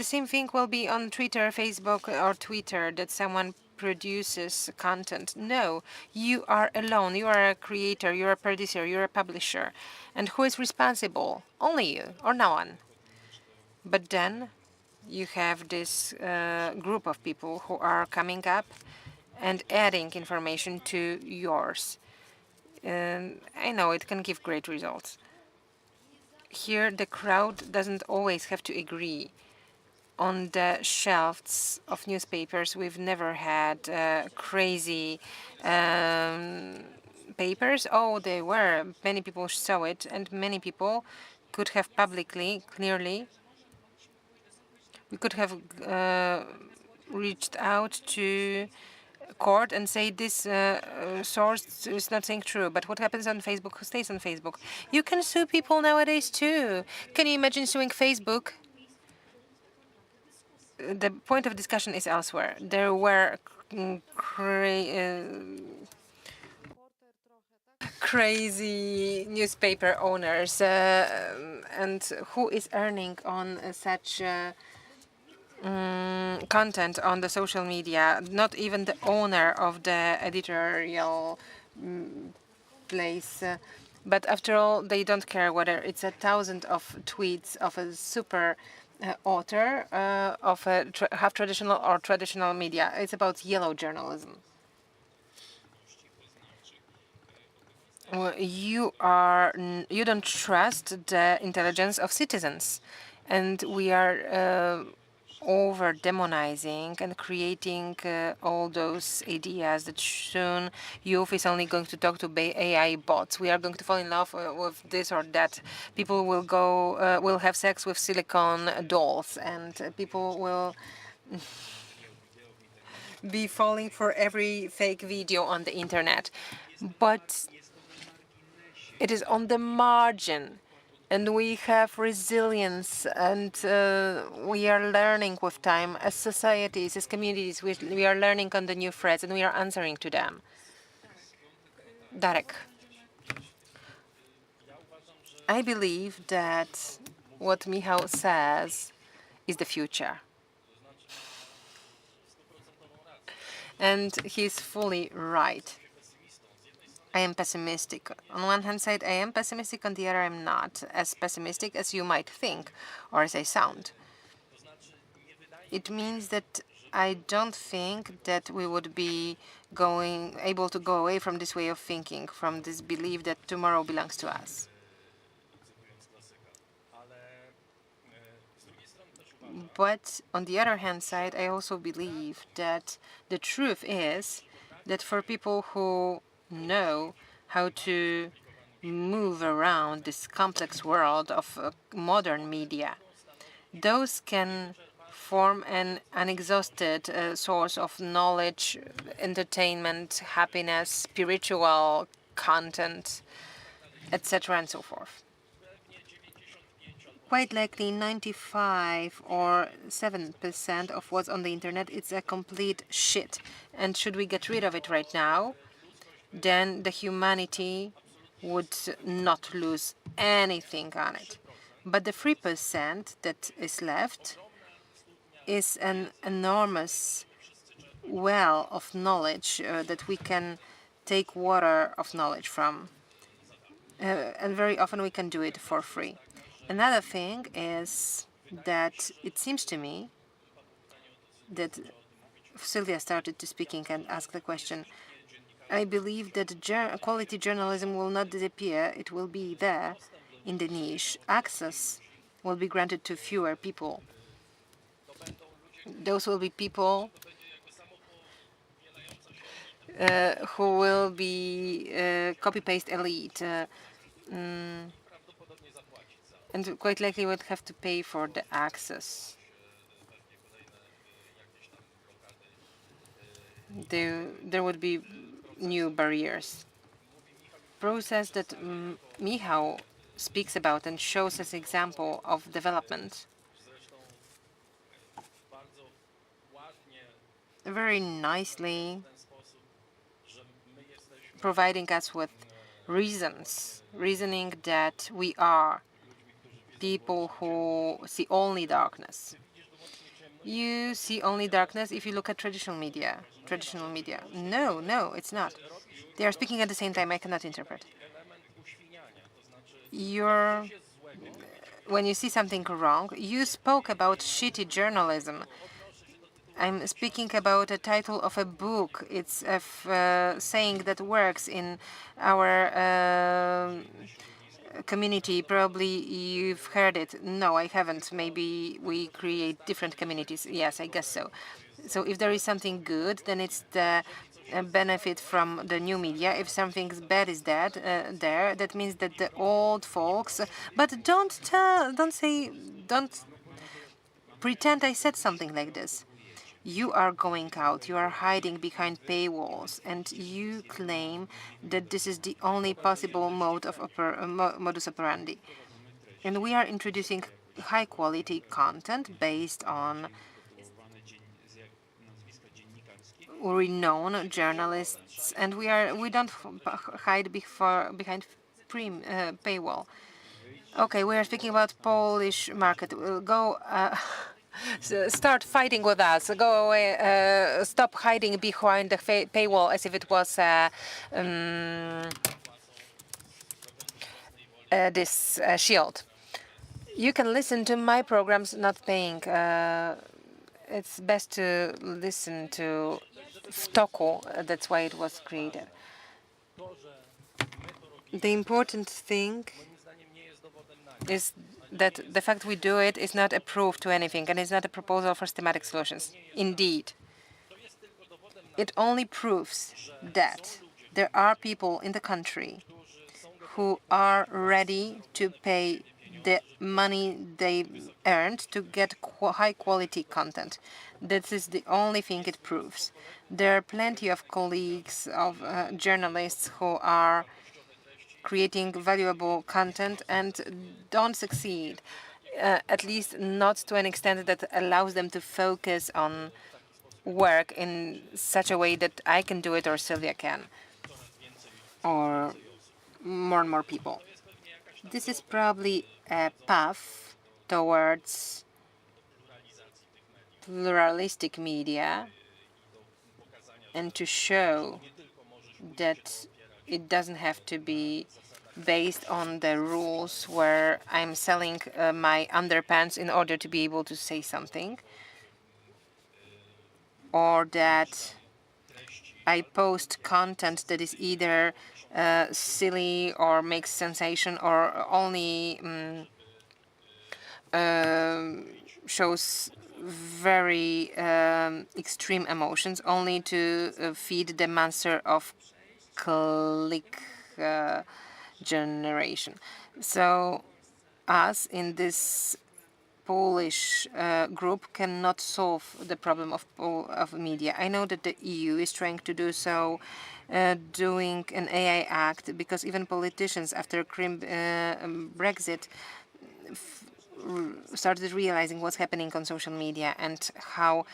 same thing will be on Twitter, Facebook, or Twitter, that someone produces content. No, you are alone. You are a creator, you're a producer, you're a publisher. And who is responsible? Only you, or no one. But then you have this group of people who are coming up and adding information to yours. I know it can give great results. Here, the crowd doesn't always have to agree. On the shelves of newspapers, we've never had crazy papers. Oh, they were. Many people saw it, and many people could have publicly, clearly, we could have reached out to court and say this source is not saying true. But what happens on Facebook stays on Facebook. You can sue people nowadays too. Can you imagine suing Facebook? The point of discussion is elsewhere. There were crazy newspaper owners, and who is earning on such content on the social media? Not even the owner of the editorial place. But after all, they don't care whether it's 1,000 of tweets of a super author of a half traditional or traditional media. It's about yellow journalism. Well, you don't trust the intelligence of citizens, and we are over demonizing and creating all those ideas that soon youth is only going to talk to AI bots. We are going to fall in love with this or that. People will have sex with silicone dolls, and people will be falling for every fake video on the internet. But it is on the margin, and we have resilience, and we are learning with time as societies, as communities. We are learning on the new threats, and we are answering to them. Darek, I believe that what Michał says is the future. And he's fully right. I am pessimistic. On one hand side, I am pessimistic. On the other, I'm not as pessimistic as you might think, or as I sound. It means that I don't think that we would be able to go away from this way of thinking, from this belief that tomorrow belongs to us. But on the other hand side, I also believe that the truth is that for people who know how to move around this complex world of modern media, those can form an unexhausted source of knowledge, entertainment, happiness, spiritual content, etc., and so forth. Quite likely 95 or 7% of what's on the internet is a complete shit. And should we get rid of it right now, then the humanity would not lose anything on it. But the 3% that is left is an enormous well of knowledge that we can take water of knowledge from. And very often we can do it for free. Another thing is that it seems to me that Sylvia started to speaking and ask the question. I believe that quality journalism will not disappear. It will be there in the niche. Access will be granted to fewer people. Those will be people who will be copy-paste elite. And quite likely would have to pay for the access. There would be new barriers. Process that Michał speaks about and shows as example of development. Very nicely providing us with reasoning that we are people who see only darkness. You see only darkness if you look at traditional media. No, it's not. They are speaking at the same time. I cannot interpret. When you see something wrong, you spoke about shitty journalism. I'm speaking about a title of a book. It's a saying that works in our community. Probably you've heard it. No, I haven't. Maybe we create different communities. Yes, I guess so. So if there is something good, then it's the benefit from the new media. If something bad is there, that means that the old folks. But don't pretend I said something like this. You are going out, you are hiding behind paywalls, and you claim that this is the only possible mode of modus operandi. And we are introducing high-quality content based on renowned journalists, and we don't hide behind paywall. Okay, we are speaking about Polish market. We'll go. Start fighting with us. Go away. Stop hiding behind the paywall as if it was this shield. You can listen to my programs not paying. It's best to listen to Vtoku. That's why it was created. The important thing is that the fact we do it is not a proof to anything, and it's not a proposal for systematic solutions. Indeed, it only proves that there are people in the country who are ready to pay the money they earned to get high-quality content. This is the only thing it proves. There are plenty of colleagues, of journalists who are creating valuable content and don't succeed, at least not to an extent that allows them to focus on work in such a way that I can do it or Sylvia can, or more and more people. This is probably a path towards pluralistic media and to show that it doesn't have to be based on the rules where I'm selling my underpants in order to be able to say something, or that I post content that is either silly or makes sensation or only shows very extreme emotions, only to feed the monster of click generation. So us in this Polish group cannot solve the problem of media. I know that the EU is trying to do so, doing an AI Act, because even politicians after Brexit started realizing what's happening on social media and how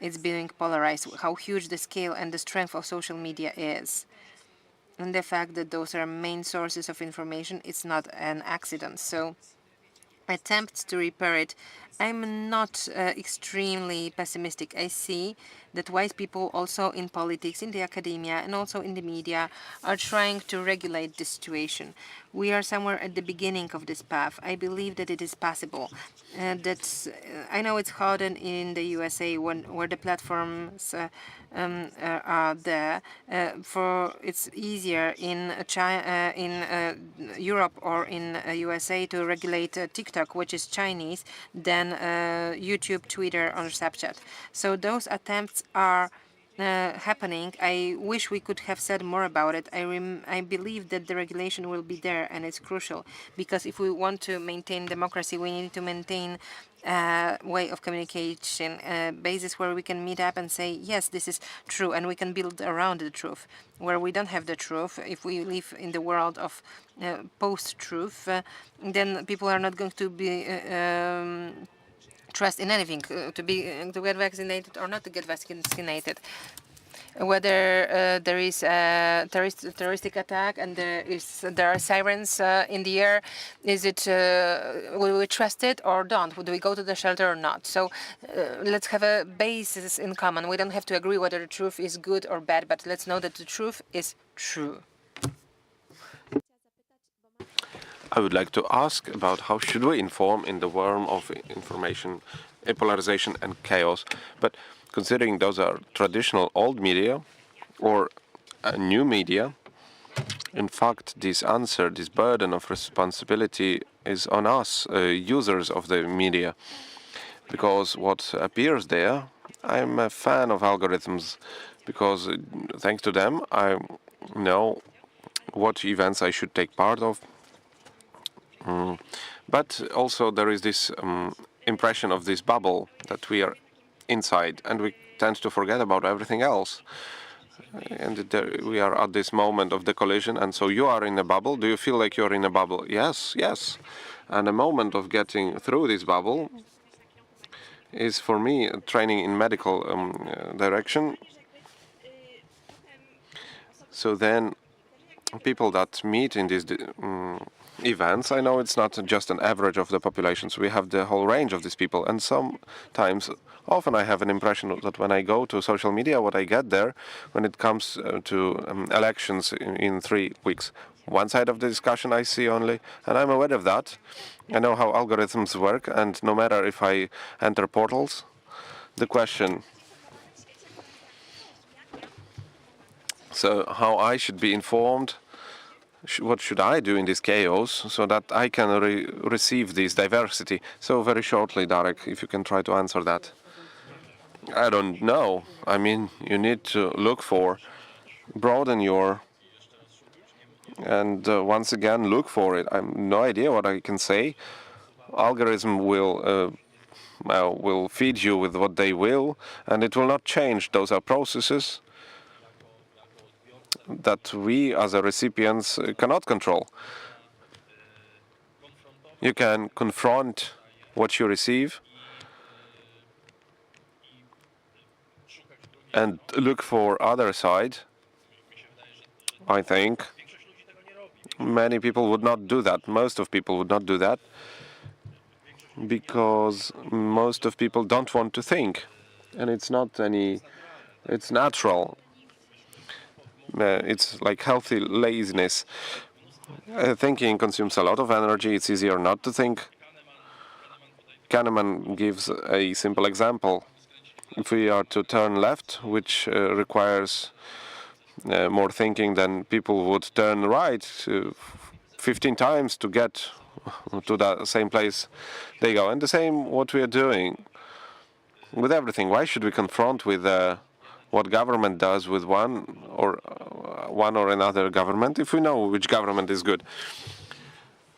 it's being polarized, how huge the scale and the strength of social media is. And the fact that those are main sources of information, it's not an accident. So attempts to repair it, I'm not extremely pessimistic. I see that wise people also in politics, in the academia, and also in the media are trying to regulate the situation. We are somewhere at the beginning of this path. I believe that it is possible. I know it's hard in the USA where the platforms are there. For it's easier in China, in Europe or in USA to regulate TikTok, which is Chinese, than YouTube, Twitter, or Snapchat. So those attempts are happening. I wish we could have said more about it. I believe that the regulation will be there, and it's crucial, because if we want to maintain democracy, we need to maintain way of communication, basis where we can meet up and say, yes, this is true, and we can build around the truth. Where we don't have the truth, if we live in the world of post-truth, then people are not going to be trust in anything, to get vaccinated or not to get vaccinated. Whether there is a terroristic attack and there are sirens in the air, is it will we trust it or don't? Do we go to the shelter or not? So let's have a basis in common. We don't have to agree whether the truth is good or bad, but let's know that the truth is true. I would like to ask about how should we inform in the world of information, polarization and chaos. But considering those are traditional old media or new media, in fact, this answer, this burden of responsibility is on us, users of the media. Because what appears there, I'm a fan of algorithms, because thanks to them, I know what events I should take part of. But also there is this impression of this bubble that we are inside, and we tend to forget about everything else. And we are at this moment of the collision, and so you are in a bubble. Do you feel like you're in a bubble? Yes, yes. And the moment of getting through this bubble is, for me, training in medical direction. So then people that meet in this events. I know it's not just an average of the populations. We have the whole range of these people. And sometimes, often I have an impression that when I go to social media, what I get there, when it comes to elections in 3 weeks, one side of the discussion I see only, and I'm aware of that. I know how algorithms work, and no matter if I enter portals, the question, so how I should be informed, what should I do in this chaos so that I can receive this diversity? So very shortly, Darek, if you can try to answer that. I don't know. I mean, you need to look for, broaden your, and once again, look for it. I have no idea what I can say. Algorithm will feed you with what they will, and it will not change. Those are processes that we as a recipients cannot control. You can confront what you receive and look for other side. I think many people would not do that. Most of people would not do that because most of people don't want to think, and it's natural. It's like healthy laziness. Thinking consumes a lot of energy. It's easier not to think. Kahneman gives a simple example. If we are to turn left, which requires more thinking than people would turn right 15 times to get to that same place they go. And the same what we are doing with everything. Why should we confront with what government does with one or another government if we know which government is good?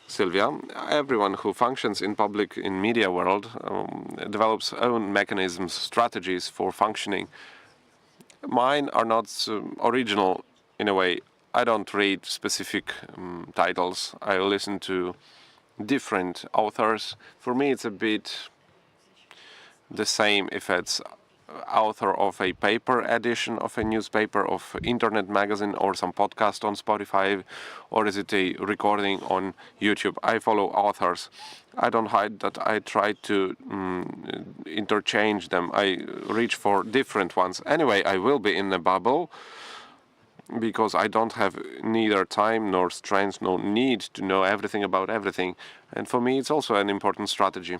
Sylvia, everyone who functions in public, in media world, develops own mechanisms, strategies for functioning. Mine are not original in a way. I don't read specific titles. I listen to different authors. For me, it's a bit the same if it's author of a paper edition of a newspaper, of internet magazine, or some podcast on Spotify, or is it a recording on YouTube? I follow authors. I don't hide that I try to interchange them. I reach for different ones. Anyway, I will be in a bubble because I don't have neither time nor strength nor need to know everything about everything. And for me, it's also an important strategy.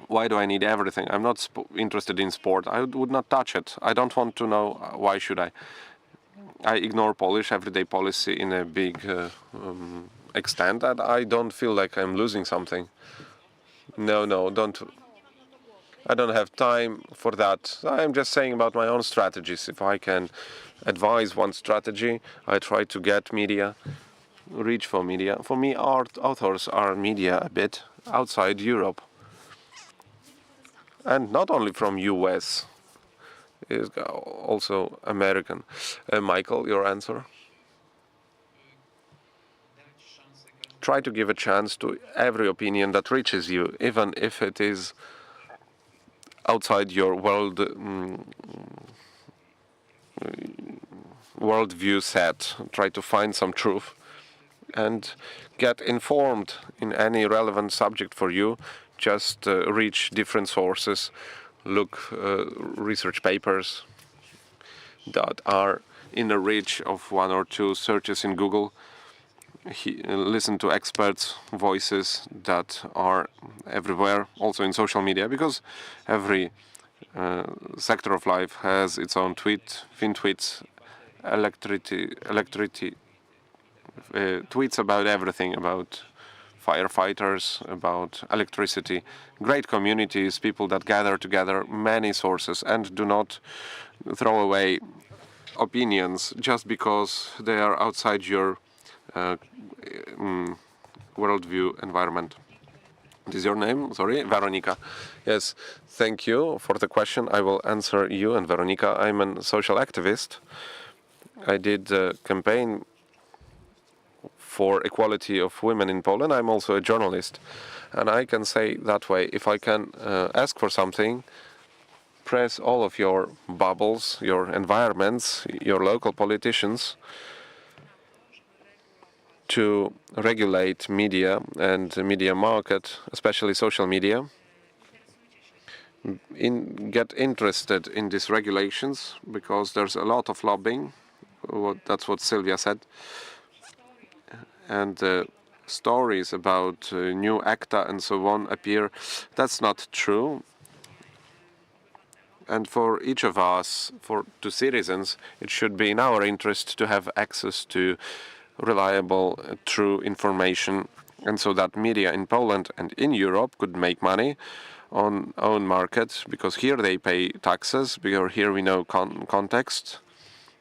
Why do I need everything? I'm not interested in sport. I would not touch it. I don't want to know. Why should I? I ignore Polish everyday policy in a big extent, and I don't feel like I'm losing something. No, don't. I don't have time for that. I'm just saying about my own strategies. If I can advise one strategy, I try to get media, reach for media. For me, authors are media a bit outside Europe. And not only from US, is also American. Michael, your answer? Try to give a chance to every opinion that reaches you, even if it is outside your worldview set. Try to find some truth and get informed in any relevant subject for you. Just reach different sources, look research papers that are in a reach of 1 or 2 searches in Google. Listen to experts' voices that are everywhere, also in social media, because every sector of life has its own tweets, tweets about everything, about firefighters, about electricity, great communities, people that gather together, many sources, and do not throw away opinions just because they are outside your worldview environment. What is your name? Sorry, Veronica. Yes, thank you for the question. I will answer you and Veronica. I'm a social activist. I did a campaign for equality of women in Poland. I'm also a journalist, and I can say that way, if I can ask for something, press all of your bubbles, your environments, your local politicians, to regulate media and the media market, especially social media, get interested in these regulations because there's a lot of lobbying. That's what Sylvia said. And stories about new ACTA and so on appear. That's not true. And for each of us, to citizens, it should be in our interest to have access to reliable, true information, and so that media in Poland and in Europe could make money on own markets, because here they pay taxes, because here we know context,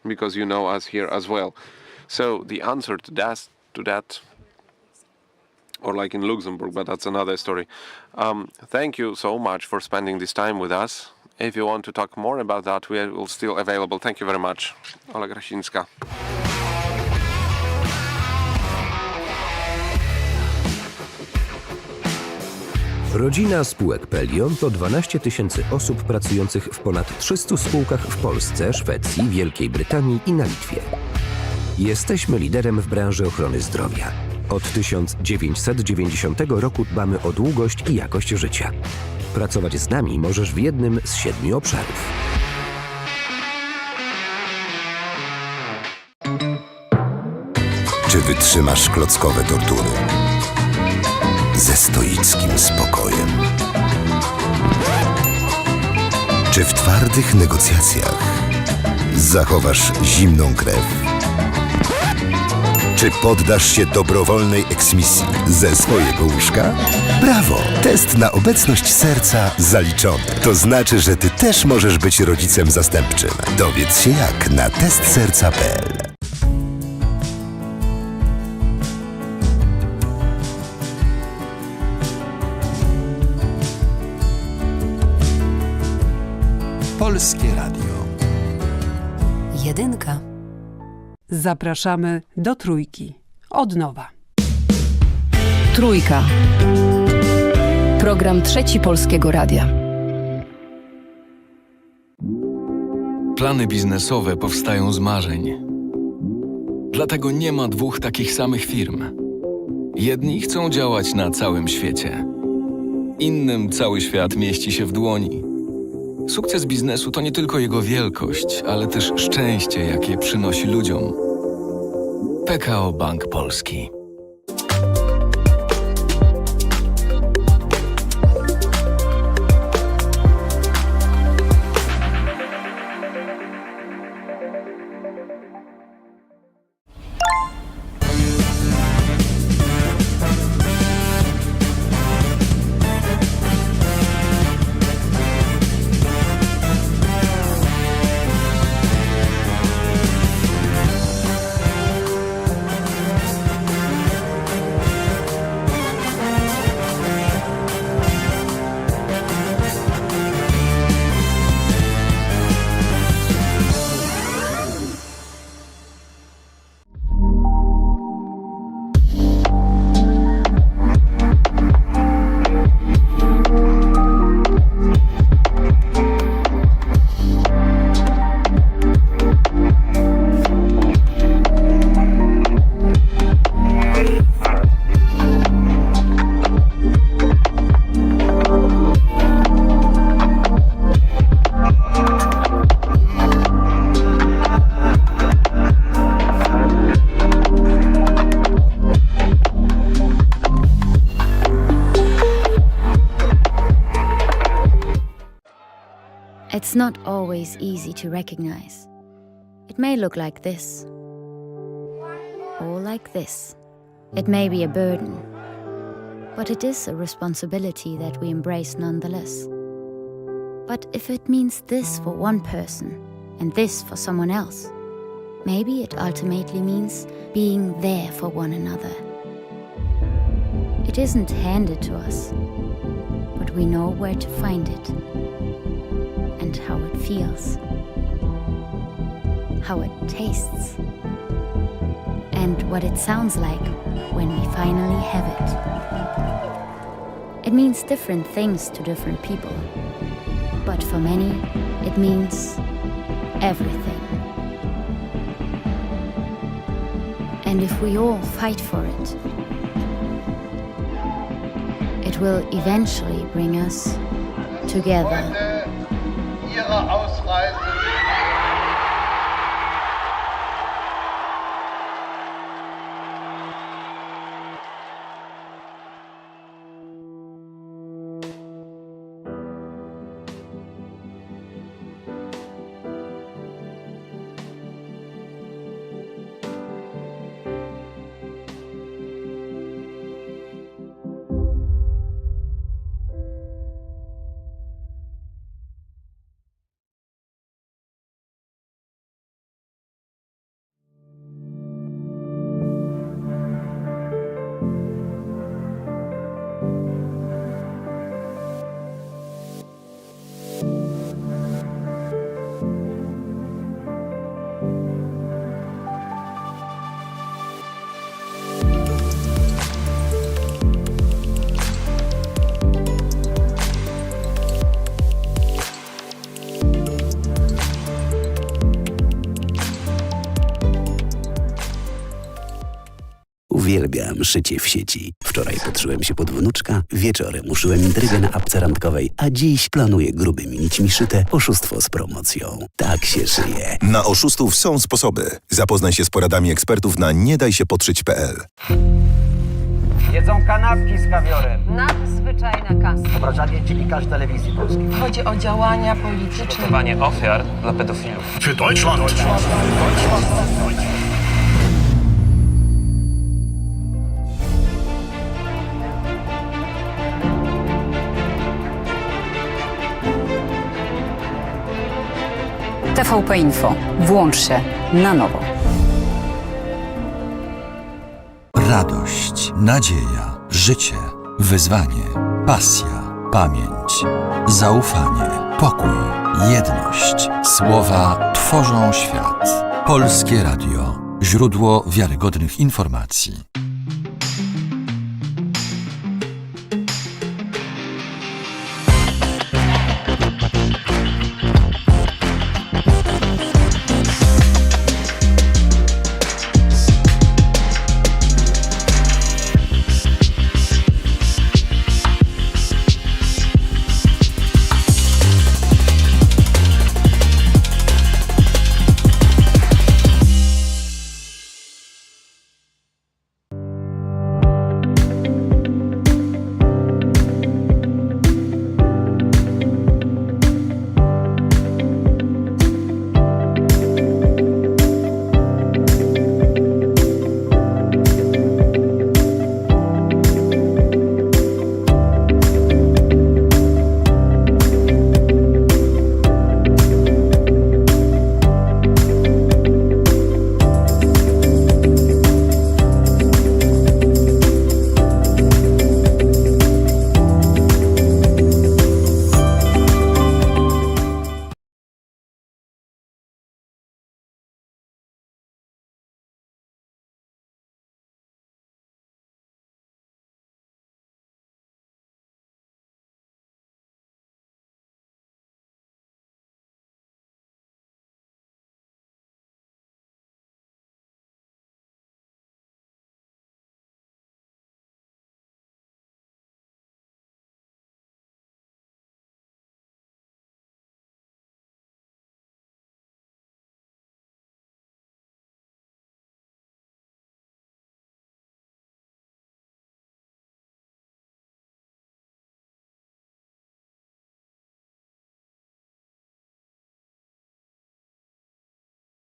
because you know us here as well. So the answer to that, or like in Luxembourg, but that's another story. Thank you so much for spending this time with us. If you want to talk more about that, we are still available. Thank you very much. Karasińska. Rodzina spółek Pelion to 12 000 osób pracujących w ponad 300 spółkach w Polsce, Szwecji, Wielkiej Brytanii i na Litwie. Jesteśmy liderem w branży ochrony zdrowia. Od 1990 roku dbamy o długość i jakość życia. Pracować z nami możesz w jednym z 7 obszarów. Czy wytrzymasz klockowe tortury? Ze stoickim spokojem. Czy w twardych negocjacjach zachowasz zimną krew? Czy poddasz się dobrowolnej eksmisji ze swojego łóżka? Brawo! Test na obecność serca zaliczony. To znaczy, że ty też możesz być rodzicem zastępczym. Dowiedz się jak na testserca.pl. Polskie Radio. Jedynka. Zapraszamy do Trójki. Od nowa. Trójka. Program Trzeci Polskiego Radia. Plany biznesowe powstają z marzeń. Dlatego nie ma dwóch takich samych firm. Jedni chcą działać na całym świecie. Innym cały świat mieści się w dłoni. Sukces biznesu to nie tylko jego wielkość, ale też szczęście, jakie przynosi ludziom. PKO Bank Polski. It's not always easy to recognize. It may look like this, or like this. It may be a burden, but it is a responsibility that we embrace nonetheless. But if it means this for one person and this for someone else, maybe it ultimately means being there for one another. It isn't handed to us, but we know where to find it. And how it feels, how it tastes, and what it sounds like when we finally have it. It means different things to different people, but for many, it means everything. And if we all fight for it, it will eventually bring us together. Ihre Ausreise. Uwielbiam szycie w sieci. Wczoraj podszyłem się pod wnuczka, wieczorem uszyłem intrygę na apce randkowej, a dziś planuję grubymi nićmi szyte oszustwo z promocją. Tak się szyje. Na oszustów są sposoby. Zapoznaj się z poradami ekspertów na niedajsiepodszyć.pl. Jedzą kanapki z kawiorem. Nadzwyczajna kasa. Obrażanie dziennikarzy telewizji polskiej. Chodzi o działania polityczne. Przygotowanie ofiar dla pedofilów. Für Deutschland. TVP Info. Włącz się na nowo. Radość, nadzieja, życie, wyzwanie, pasja, pamięć, zaufanie, pokój, jedność. Słowa tworzą świat. Polskie Radio. Źródło wiarygodnych informacji.